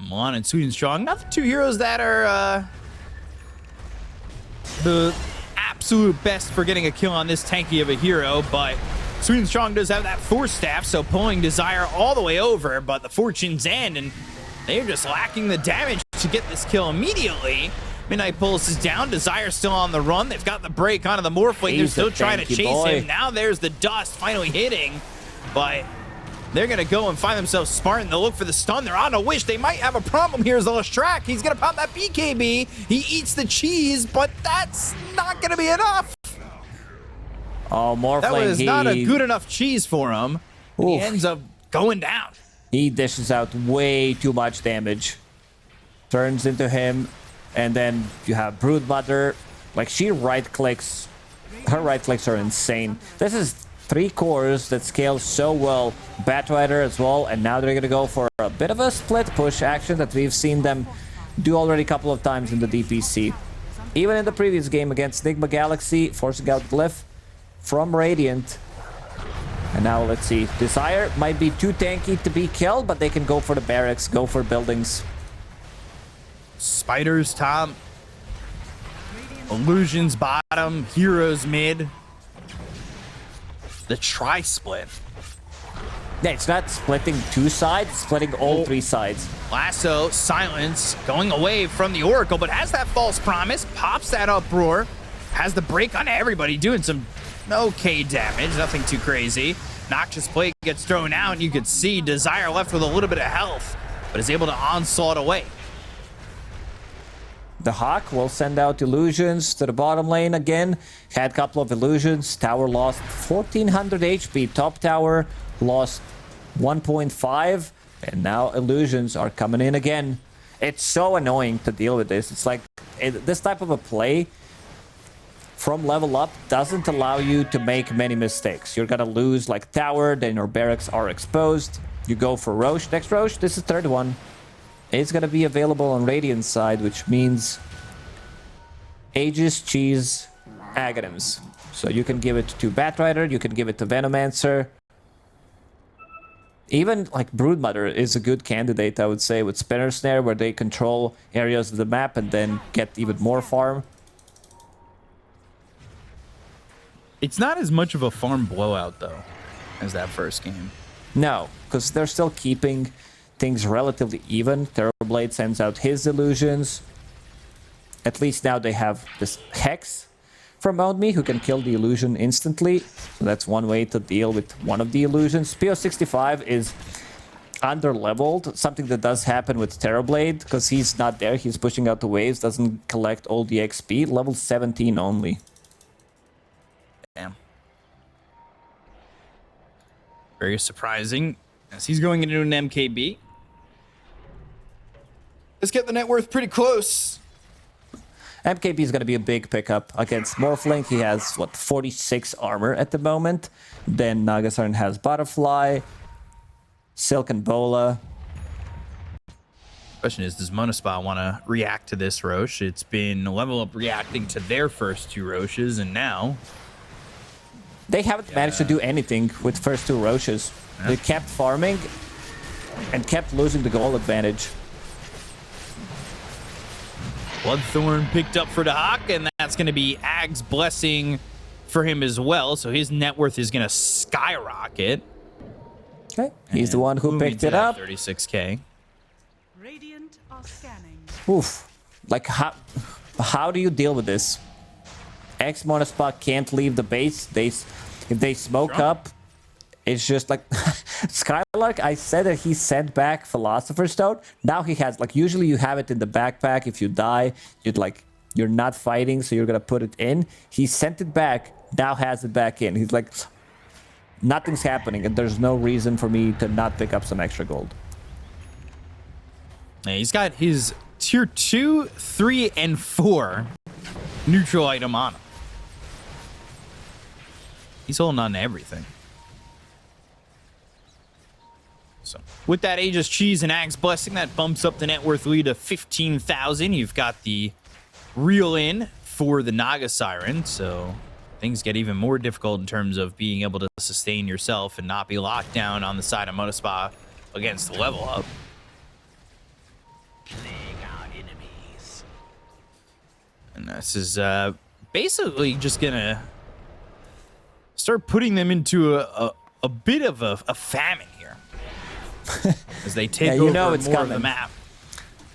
Milan and Sweet and Strong, not the 2 heroes that are the absolute best for getting a kill on this tanky of a hero, but Sweet and Strong does have that Force Staff, so pulling Desire all the way over, but the Fortune's End, and they're just lacking the damage to get this kill immediately. Midnight Pulse is down, Desire still on the run, they've got the break onto the Morphling, they're still trying to chase him. Now there's the dust finally hitting, but they're gonna go and find themselves Spartan. They'll look for the stun. They're on a wish. They might have a problem here as the Lestrak. He's gonna pop that BKB. He eats the cheese, but that's not gonna be enough. Oh, Morphling, That was not a good enough cheese for him. He Oof. ends up going down. He dishes out way too much damage. Turns into him, and then you have Broodmother. Like, she right-clicks. Her right-clicks are insane. This is 3 cores that scale so well. Batrider as well, and now they're gonna go for a bit of a split push action that we've seen them do already a couple of times in the DPC. Even in the previous game against Nigma Galaxy, forcing out Glyph from Radiant. And now let's see. Desire might be too tanky to be killed, but they can go for the barracks, go for buildings. Spiders top. Illusions bottom. Heroes mid. The tri-split. Yeah, it's not splitting 2 sides, it's splitting all 3 sides. Lasso, silence, going away from the Oracle, but has that false promise, pops that uproar, has the break on everybody, doing some okay damage, nothing too crazy. Noxious Plate gets thrown out, and you can see Desire left with a little bit of health, but is able to onslaught away. The Hawk will send out illusions to the bottom lane again. Had a couple of illusions. Tower lost 1400 HP. Top tower lost 1.5. And now illusions are coming in again. It's so annoying to deal with this. It's like this type of a play from level up doesn't allow you to make many mistakes. You're gonna lose like tower, then your barracks are exposed. You go for Roche. Next Roche, this is third one. It's gonna be available on Radiant side, which means Aegis, Cheese, Aghanims. So you can give it to Batrider, you can give it to Venomancer. Even like Broodmother is a good candidate, I would say, with Spinner Snare, where they control areas of the map and then get even more farm. It's not as much of a farm blowout, though, as that first game. No, because they're still keeping things relatively even. Terrorblade sends out his illusions. At least now they have this Hex from Mount Me, who can kill the illusion instantly. So that's one way to deal with one of the illusions. PO65 is under-leveled, something that does happen with Terrorblade, because he's not there, he's pushing out the waves, doesn't collect all the XP. Level 17 only. Damn. Very surprising, as he's going into an MKB. Let's get the net worth pretty close. MKB is going to be a big pickup against Morphling. He has, what, 46 armor at the moment. Then Nagasiren has Butterfly, Silk and Bola. Question is, does Monaspa want to react to this Roche? It's been level up reacting to their first 2 Roches, and now They haven't managed to do anything with first 2 Roches. Yeah. They kept farming and kept losing the goal advantage. Bloodthorn picked up for the Hawk, and that's going to be Ag's blessing for him as well. So his net worth is going to skyrocket. Okay, he's the one who Moving picked to it that up. 36k. Radiant are scanning. Oof. Like, how do you deal with this? Ex-Monaspa can't leave the base. If they smoke Drunk. up, it's just like... Skylark, I said that he sent back Philosopher's Stone. Now he has, like, usually you have it in the backpack. If you die, you're not fighting, so you're gonna put it in. He sent it back, now has it back in. He's like, nothing's happening, and there's no reason for me to not pick up some extra gold. Yeah, he's got his tier 2, 3, and 4 neutral item on him. He's holding on to everything. So with that Aegis Cheese and Ag's Blessing, that bumps up the net worth lead to 15,000. You've got the reel in for the Nagasiren, so things get even more difficult in terms of being able to sustain yourself and not be locked down on the side of Monaspa against the level up. And this is basically just gonna start putting them into a bit of a famine here as they take you over know it's more coming. of the map.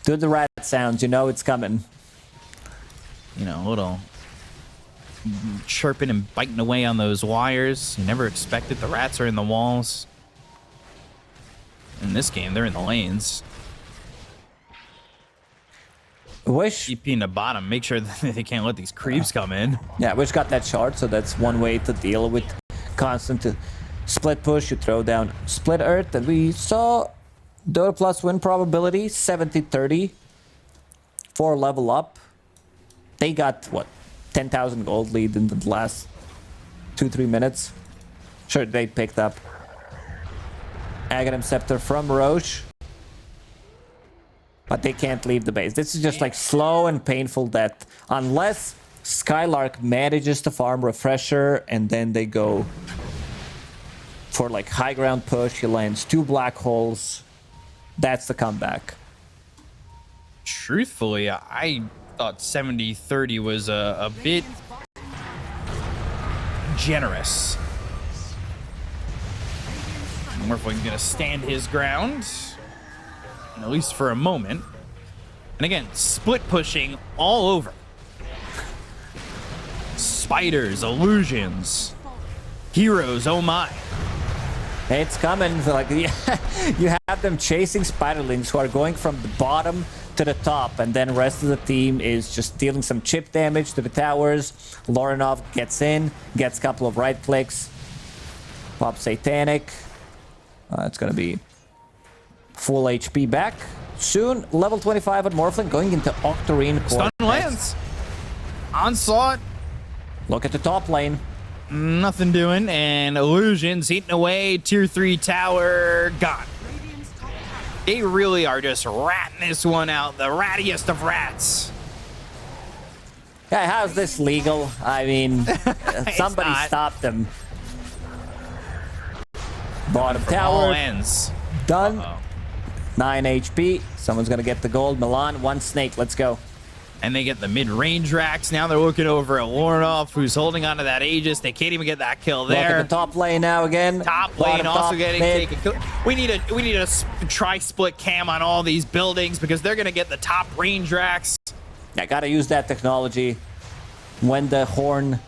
Do the rat sounds, you know it's coming. You know, a little chirping and biting away on those wires. You never expected. The rats are in the walls. In this game, they're in the lanes. Wish, DP in the bottom. Make sure that they can't let these creeps come in. yeah, Wish got that shard, so that's one way to deal with constant split push. You throw down split earth, and we saw Dota Plus win probability 70-30 for level up. They got what, 10,000 gold lead in the last 2-3 minutes. Sure, they picked up Aghanim Scepter from Roche, but they can't leave the base. This is just like slow and painful death, unless Skylark manages to farm Refresher and then they go for like high ground push. He lands 2 black holes. That's the comeback. Truthfully, I thought 70-30 was a bit generous. Morphling gonna stand his ground, at least for a moment. And again, split pushing all over. Spiders, illusions, heroes, oh my. It's coming. So like, you have them chasing Spiderlings who are going from the bottom to the top, and then the rest of the team is just dealing some chip damage to the towers. Lorinov gets in, gets a couple of right clicks, pops Satanic. It's gonna be full HP back soon. Level 25 at Morphling, going into Octarine Core. Stun lands. Onslaught. Look at the top lane. Nothing doing, and illusions eating away. Tier 3 tower gone. Radiant's top tower. They really are just ratting this one out, the rattiest of rats. Yeah, how's this legal? I mean, somebody not. stop them. Bottom From all tower ends. done. Uh-oh. 9 HP. Someone's gonna get the gold. Milan, 1 snake. Let's go. And they get the mid-range racks. Now they're looking over at Lorinov, who's holding onto that Aegis. They can't even get that kill Look there. at the top lane now again. Top Bottom, lane also top, getting mid. taken. We need a tri-split cam on all these buildings because they're gonna get the top range racks. I gotta use that technology when the horn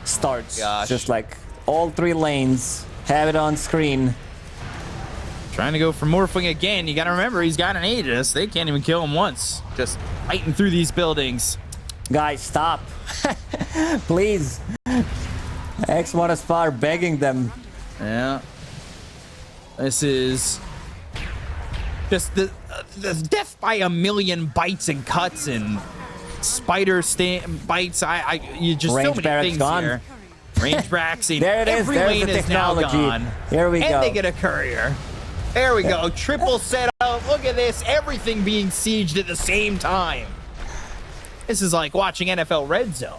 starts. Gosh. Just like all 3 lanes have it on screen. Trying to go for Morphling again. You gotta remember, he's got an Aegis. They can't even kill him once. Just fighting through these buildings. Guys, stop. Please. Ex-Monaspa are begging them. Yeah. This is just the death by a million bites and cuts and spider bites. You just Range so many barracks things gone. here. Range barracks. There it is. Every There's lane the is now technology. gone. Here we and go. they get a courier. There we go. Triple setup. Look at this. Everything being sieged at the same time. This is like watching NFL Red Zone.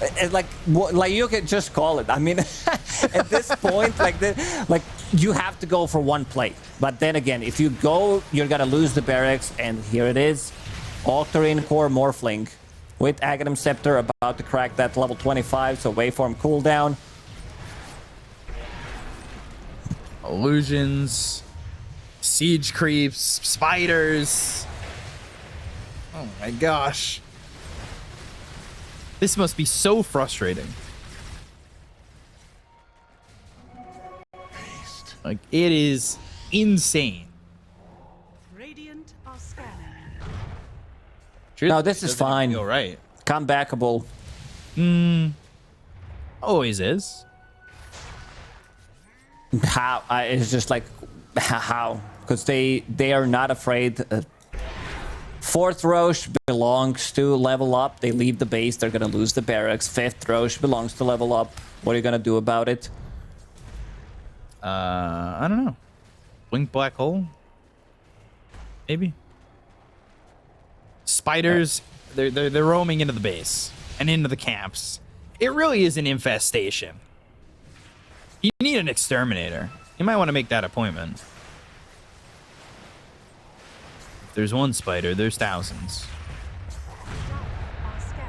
It's like you can just call it. I mean, at this point, like you have to go for one play. But then again, if you go, you're gonna lose the barracks. And here it is, Octarine Core Morphling with Aghanim Scepter about to crack that level 25. So waveform cooldown. Illusions, siege creeps, spiders. Oh my gosh. This must be so frustrating. Like, it is insane. Radiant are scanning. No, this is Doesn't fine. feel right. Comebackable. Always is. How? It's just like how? Because they are not afraid. 4th Roche belongs to level up. They leave the base. They're gonna lose the barracks. 5th Roche belongs to level up. What are you gonna do about it? I don't know. Blink black hole? Maybe. Spiders, they're roaming into the base and into the camps. It really is an infestation. You need an exterminator. You might want to make that appointment. If there's one spider, there's thousands. Are scanning.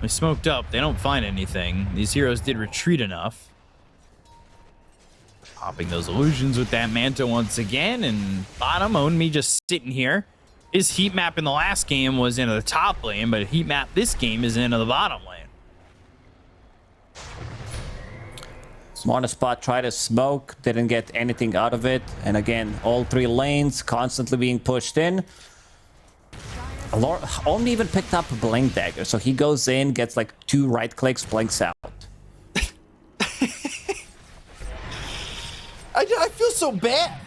They smoked up. They don't find anything. These heroes did retreat enough. Popping those illusions with that Manta once again. And bottom, Onmi just sitting here. His heat map in the last game was into the top lane, but heat map this game is into the bottom lane. Monaspa tried to smoke, didn't get anything out of it. And again, all 3 lanes constantly being pushed in. Only even picked up a blink dagger, so he goes in, gets like 2 right clicks, blinks out. I feel so bad.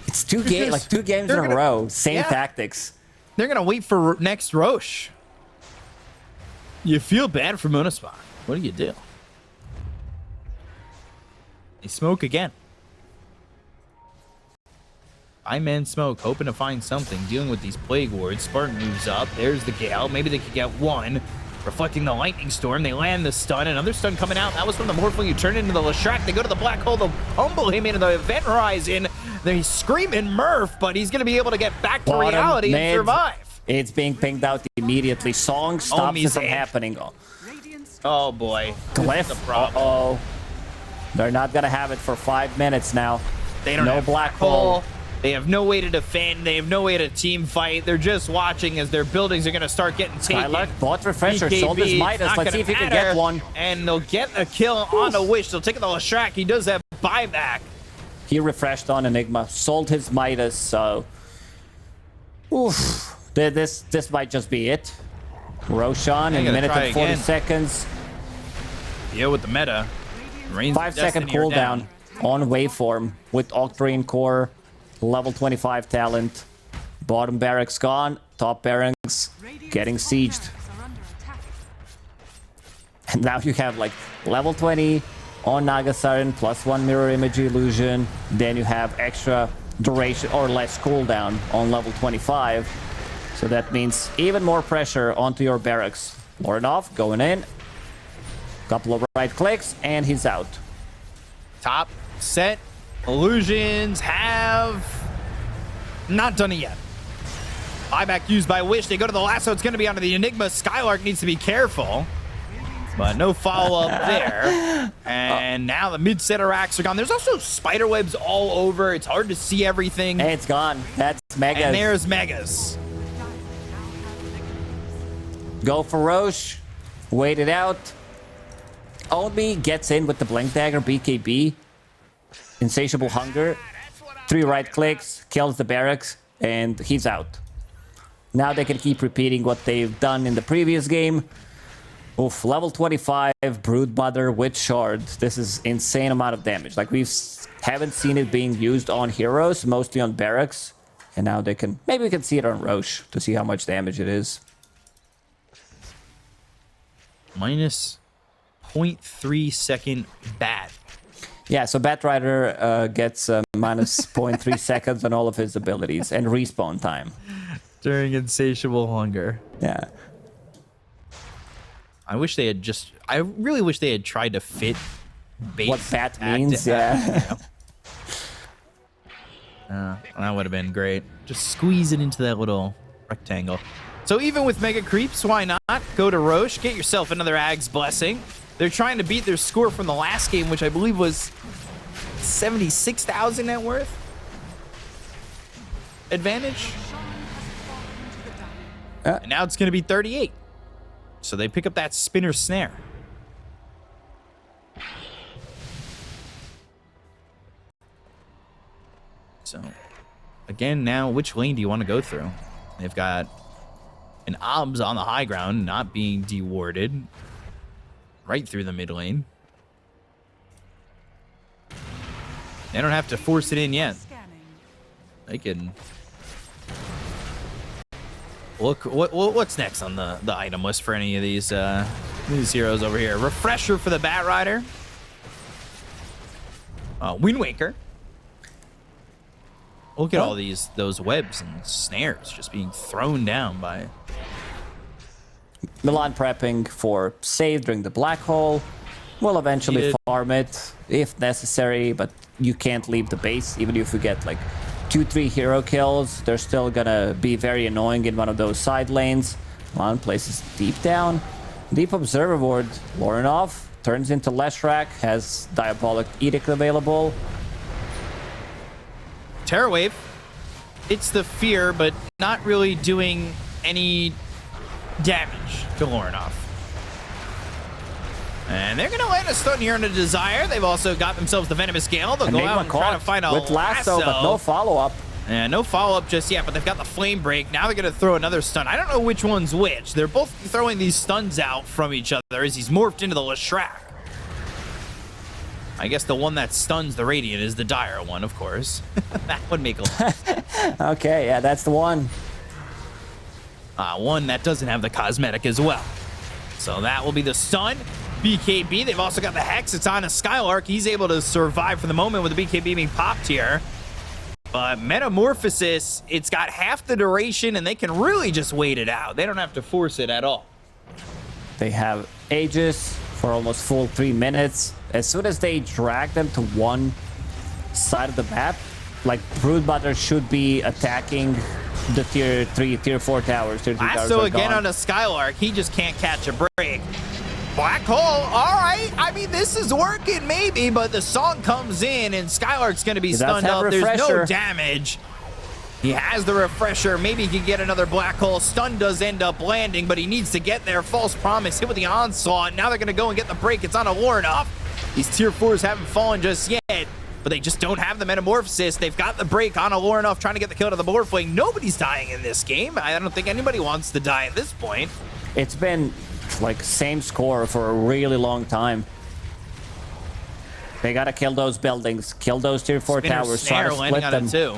It's 2 games, like 2 games in a row, same tactics. They're gonna wait for next Roche. You feel bad for Monaspa. What do? They smoke again. 5-man smoke, hoping to find something, dealing with these plague wards. Spartan moves up. There's the Gale. Maybe they could get 1. Reflecting the lightning storm. They land the stun. Another stun coming out. That was from the Morphling who turned into the Leshrac. They go to the black hole. They'll humble him into the event horizon. They screaming Murph, but he's going to be able to get back to reality and survive. It's being pinged out immediately. Song stops it from happening. Oh boy. Glyph. Uh-oh. They're not going to have it for 5 minutes now. They don't have black hole. They have no way to defend. They have no way to team fight. They're just watching as their buildings are going to start getting taken. Skylark, bought refresher, sold his Midas. Let's see if he can get one. And they'll get a kill on a Wish. They'll take it to Leshrac. He does have buyback. He refreshed on Enigma, sold his Midas, so... Oof. This might just be it. Roshan in a minute and 40 seconds. Yeah, with the meta. 5-second cooldown on waveform with Octarine Core, level 25 talent. Bottom barracks gone, top barracks getting sieged. And now you have like level 20 on Nagasarin, +1 mirror image illusion. Then you have extra duration or less cooldown on level 25. So that means even more pressure onto your barracks. Lorinov going in. Couple of right clicks, and he's out. Top set. Illusions have not done it yet. Buyback used by Wish. They go to the lasso. It's going to be onto the Enigma. Skylark needs to be careful. But no follow-up there. And now the mid-center racks are gone. There's also spider webs all over. It's hard to see everything. And it's gone. That's Megas. And there's Megas. Go for Roche. Wait it out. Ownme gets in with the Blink Dagger, BKB. Insatiable Hunger. 3 right clicks, kills the barracks, and he's out. Now they can keep repeating what they've done in the previous game. Oof, level 25, Broodmother with Shard. This is insane amount of damage. Like, haven't seen it being used on heroes, mostly on barracks. And now they can... Maybe we can see it on Roche to see how much damage it is. Minus 0.3 second bat. Yeah, so Batrider gets minus 0.3 seconds on all of his abilities and respawn time. During Insatiable Hunger. Yeah. I wish they had just... I really wish they had tried to fit base what bat means, yeah. That would have been great. Just squeeze it into that little rectangle. So even with Mega Creeps, why not? Go to Roche, get yourself another Ag's Blessing. They're trying to beat their score from the last game, which I believe was 76,000 net worth. Advantage. And now it's going to be 38. So they pick up that spinner snare. So, again, now, which lane do you want to go through? They've got an OBS on the high ground, not being dewarded. Right through the mid lane. They don't have to force it in yet. They can... Look, what's next on the item list for any of these heroes over here? Refresher for the Batrider. Wind Waker. Look at all those webs and snares just being thrown down by... Milan prepping for save during the black hole. Will eventually farm it if necessary, but you can't leave the base. Even if you get like 2-3 hero kills, they're still gonna be very annoying in one of those side lanes. Milan places deep down. Deep Observer Ward. Lorinov turns into Leshrac, has Diabolic Edict available. Terror Wave. It's the fear, but not really doing any damage to Lorinov. And they're going to land a stun here on a Desire. They've also got themselves the Venomous Gale. They'll go out and try to find a with lasso, but no follow-up. And no follow-up just yet, but they've got the flame break. Now they're going to throw another stun. I don't know which one's which. They're both throwing these stuns out from each other as he's morphed into the Leshrac. I guess the one that stuns the Radiant is the Dire one, of course. That would make a lot. Okay, yeah, that's the one. One that doesn't have the cosmetic as well. So that will be the stun. BKB, they've also got the Hex. It's on a Skylark. He's able to survive for the moment with the BKB being popped here. But Metamorphosis, it's got half the duration, and they can really just wait it out. They don't have to force it at all. They have Aegis for almost full 3 minutes. As soon as they drag them to one side of the map, like Broodmother should be attacking the tier 3, tier 4 towers. Tier 3 towers Lasso are again gone. on a Skylark. He just can't catch a break. Black Hole, all right. I mean, this is working maybe, but the song comes in and Skylark's going to be stunned up. There's no damage. He has the refresher. Maybe he can get another Black Hole. Stun does end up landing, but he needs to get there. False Promise hit with the Onslaught. Now they're going to go and get the break. It's on a Lornoff. These tier 4s haven't fallen just yet, but they just don't have the Metamorphosis. They've got the break on a Lornoff trying to get the kill to the Morphling. Nobody's dying in this game. I don't think anybody wants to die at this point. It's been like same score for a really long time. They gotta kill those buildings, kill those tier 4 towers, try to split them. Too.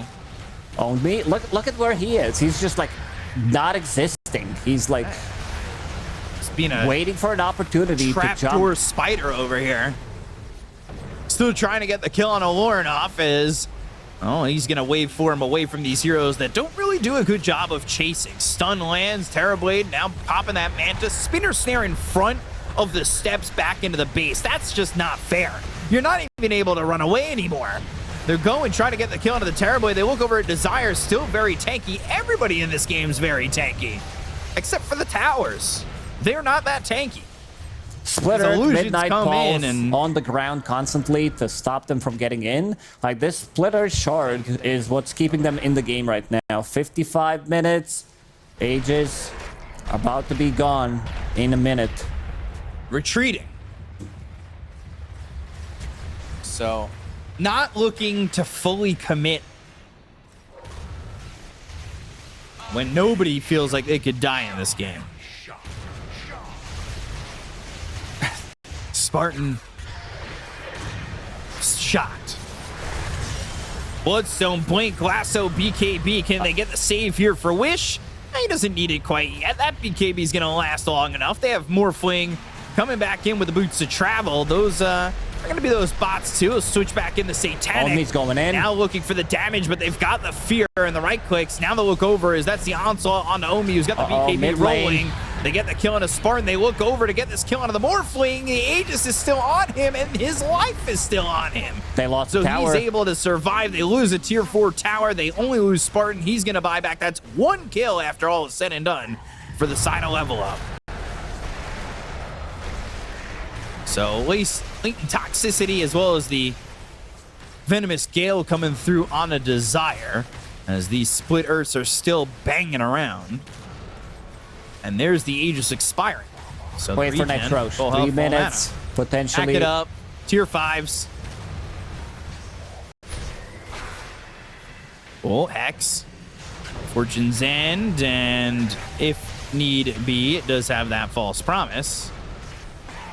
On me, look at where he is. He's just like not existing. He's like waiting for an opportunity to jump. Trapdoor spider over here. Still trying to get the kill on Olornoff as, oh, he's going to wave for him away from these heroes that don't really do a good job of chasing. Stun lands, Terrorblade now popping that Mantis. Spinner Snare in front of the steps back into the base. That's just not fair. You're not even able to run away anymore. They're going, trying to get the kill into the Terrorblade. They look over at Desire, still very tanky. Everybody in this game is very tanky, except for the towers. They're not that tanky. Splitter, Midnight Pulse on the ground constantly to stop them from getting in. Like, this Splitter Shard is what's keeping them in the game right now. 55 minutes. Aegis about to be gone in a minute. Retreating. So, not looking to fully commit when nobody feels like they could die in this game. Spartan shot. Bloodstone, Blink, Lasso, BKB. Can they get the save here for Wish? He doesn't need it quite yet. That BKB is going to last long enough. They have Morphling coming back in with the boots to travel. Those are going to be those bots too. They'll switch back into Satanic. Omi's going in. Now looking for the damage, but they've got the fear and the right clicks. Now the look over is that's the onslaught on Omi, who's got the BKB rolling. They get the kill on a Spartan. They look over to get this kill onto the Morphling. The Aegis is still on him, and his life is still on him. They lost so the tower. He's able to survive. They lose a tier 4 tower. They only lose Spartan. He's going to buy back. That's one kill after all is said and done for the side of level up. So latent toxicity as well as the Venomous Gale coming through on a Desire as these split Earths are still banging around. And there's the Aegis expiring. So wait for next Roche. 3 minutes, potentially. Back it up. Tier 5s. Oh, Hex. Fortune's End. And if need be, it does have that false promise.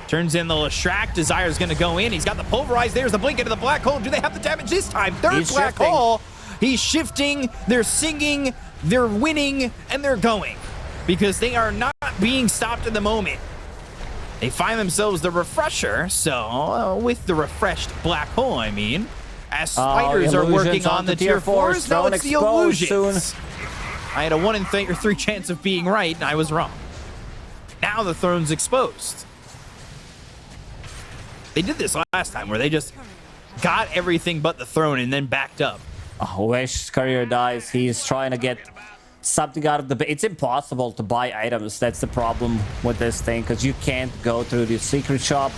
Turns in the Leshrac. Desire's going to go in. He's got the Pulverize. There's the blink into the black hole. Do they have the damage this time? Third black hole. He's shifting. They're singing. They're winning. And they're going. Because they are not being stopped at the moment. They find themselves the refresher. So, with the refreshed black hole, I mean. As spiders are working on the tier 4s. No, it's the illusions. Soon. I had a 1 in 3 chance of being right, and I was wrong. Now the throne's exposed. They did this last time where they just got everything but the throne and then backed up. Oh, Wish's career dies. He's trying to get something out of the... It's impossible to buy items. That's the problem with this thing, because you can't go through the secret shop.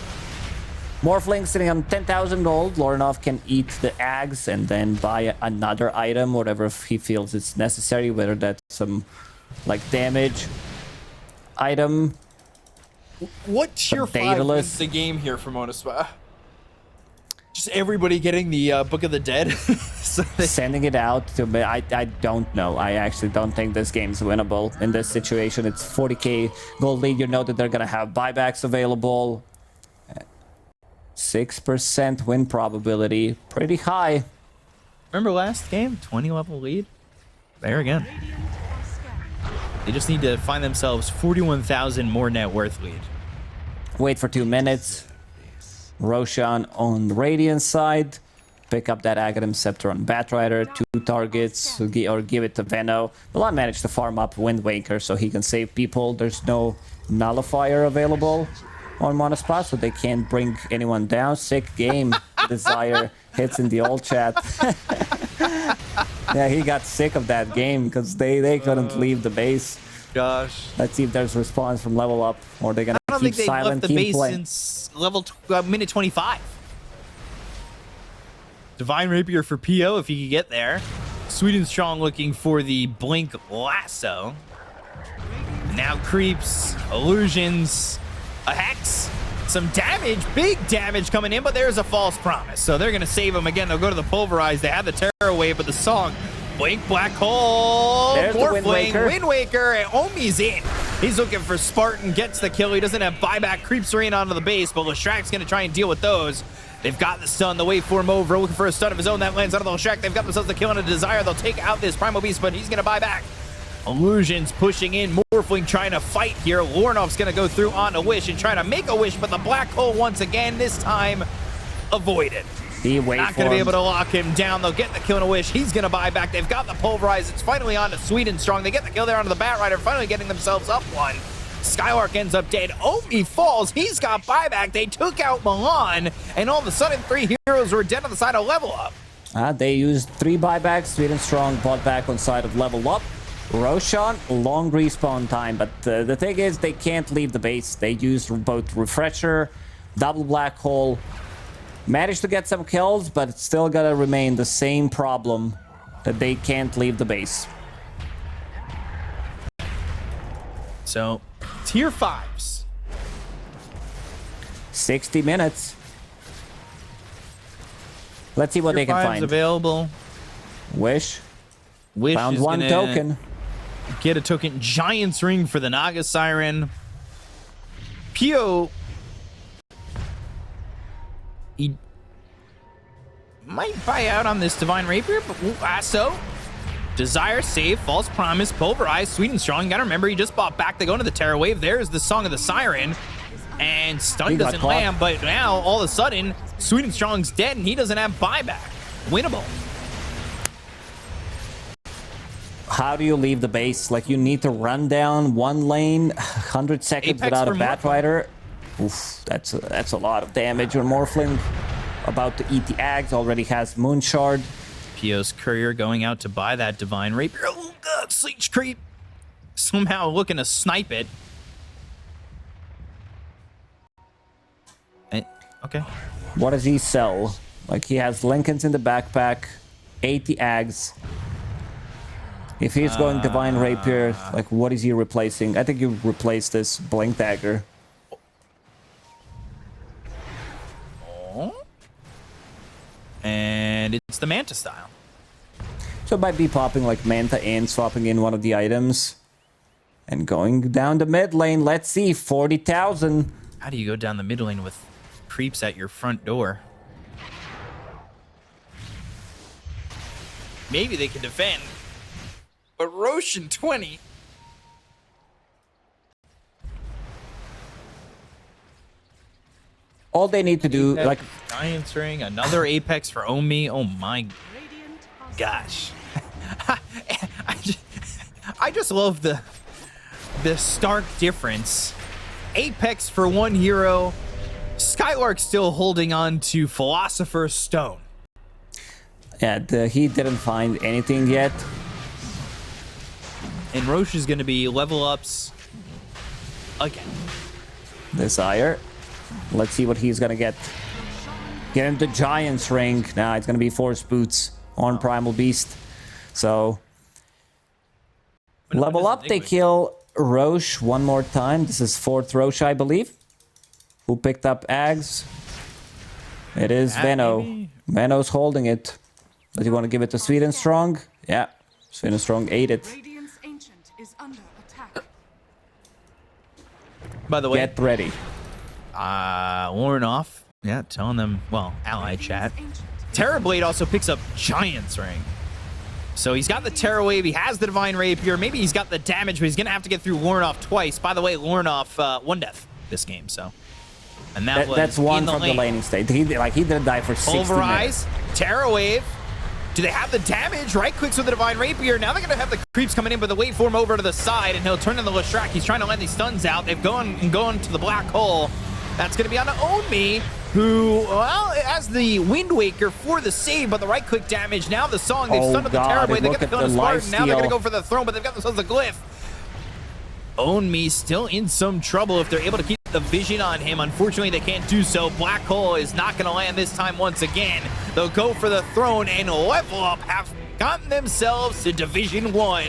Morphling sitting on 10,000 gold. Lornoff can eat the eggs and then buy another item, whatever he feels it's necessary, whether that's some, like, damage item. What tier 5 wins the game here for Monaspa? Just everybody getting the Book of the Dead. So Sending it out to me, I don't know. I actually don't think this game's winnable in this situation. It's 40k gold lead. You know that they're gonna have buybacks available. 6% win probability, pretty high. remember last game, 20 level lead. There again. Radiant are scanning. They just need to find themselves 41,000 more net worth lead. Wait for 2 minutes. Roshan on the Radiant side. Pick up that Aghanim Scepter on Batrider. 2 targets, or give it to Venno. Milan managed to farm up Wind Waker so he can save people. There's no Nullifier available on Monaspa, so they can't bring anyone down. Sick game. Desire hits in the old chat. Yeah, he got sick of that game because they couldn't leave the base. Gosh. Let's see if there's response from level up, or they're gonna I don't keep think they've silent, left the keep base playing. since minute 25. Divine Rapier for PO if he could get there. Sweet and Strong looking for the Blink Lasso. Now creeps, illusions, a Hex, some damage, big damage coming in, but there's a false promise. So they're going to save him again. They'll go to the Pulverize. They have the Terror Wave, but the song, Blink Black Hole, There's the Wind Waker. Wind Waker, and Omi's in. He's looking for Spartan, gets the kill. He doesn't have buyback, creeps right onto the base, but Leshrak's going to try and deal with those. They've got the stun, the waveform over, looking for a stun of his own that lands onto the Leshrak. They've got themselves the kill and a Desire. They'll take out this Primal Beast, but he's going to buy back. Illusions pushing in, Morphling trying to fight here. Lornoff's going to go through on a Wish and try to make a Wish, but the Black Hole once again, this time avoided. He wait Not for going to be him. able to lock him down. They'll get the kill and a Wish. He's going to buy back. They've got the Pulverize. It's finally on to Sweet and Strong. They get the kill there onto the Batrider, finally getting themselves up one. Skylark ends up dead. Omi falls. He's got buyback. They took out Milan, and all of a sudden, 3 heroes were dead on the side of level up. They used 3 buybacks. Sweet and Strong bought back on side of level up. Roshan, long respawn time, but the thing is they can't leave the base. They used both Refresher, double Black Hole. Managed to get some kills, but it's still gonna remain the same problem that they can't leave the base. So, tier 5s. 60 minutes. Let's see what Tier they can 5s find. available. Wish. Wish Found is one gonna token. Get a token. Giant's Ring for the Naga Siren. Pio. He might buy out on this Divine Rapier, but Lasso. Desire, Save, False Promise, Pulverize, Sweet and Strong. You gotta remember, he just bought back. They go into the Terror Wave. There's the Song of the Siren. And Stun He got doesn't caught. land, but now, all of a sudden, Sweet and Strong's dead, and he doesn't have buyback. Winnable. How do you leave the base? Like, you need to run down one lane, 100 seconds Apex without a for Batrider. Oof, that's a lot of damage. Your Morphling about to eat the Ags, already has Moonshard. Pio's Courier going out to buy that Divine Rapier. Oh, God, Siege Creep. Somehow looking to snipe it. Okay. What does he sell? Like, he has Lincolns in the backpack, 80 Ags. If he's going Divine Rapier, like, what is he replacing? I think you replace this Blink Dagger. And it's the Manta style. So it might be popping like Manta in, swapping in one of the items. And going down the mid lane, let's see, 40,000. How do you go down the mid lane with creeps at your front door? Maybe they can defend. But Roshan 20. All they need to do, like, Giant's Ring, another Apex for Omi. Oh my Radiant are gosh. I just love the stark difference. Apex for one hero. Skylark still holding on to Philosopher's Stone. yeah, he didn't find anything yet. And Roche is going to be level ups again. Desire. Let's see what he's gonna get. Get into Giant's Ring. Now it's gonna be Force Boots on Primal Beast. So level up, they kill Roche one more time. This is 4th Roche, I believe, who picked up Ags. It is That Venno. maybe? Venno's holding it. Does he want to give it to Sweden Strong? Yeah. Sweden Strong ate it. Radiant's ancient is under attack. By the way, Get ready. Lornoff, yeah, telling them, well, ally chat. Radiant's ancient is Terrorblade also picks up Giant's Ring. So he's got the Terror Wave, he has the Divine Rapier, maybe he's got the damage, but he's going to have to get through Lornoff twice. By the way, Lornoff, 1 death this game, so. And That's one from the laning state. He didn't die for 60 minutes. Pulverize, Terror Wave. Do they have the damage? Right clicks with the Divine Rapier. Now they're going to have the creeps coming in, but the waveform over to the side, and he'll turn in the Leshrac. He's trying to land these stuns out. They've gone to the black hole. That's going to be on Own Me, who, well, has the Wind Waker for the save, but the right click damage. Now the song, they've stunned up the Terror Blade. They get the kill on Spartan. Now they're going to go for the throne, but they've got themselves a glyph. Own Me still in some trouble if they're able to keep the vision on him. Unfortunately, they can't do so. Black Hole is not going to land this time once again. They'll go for the throne, and Level Up have gotten themselves to Division 1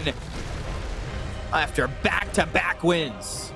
after back-to-back wins.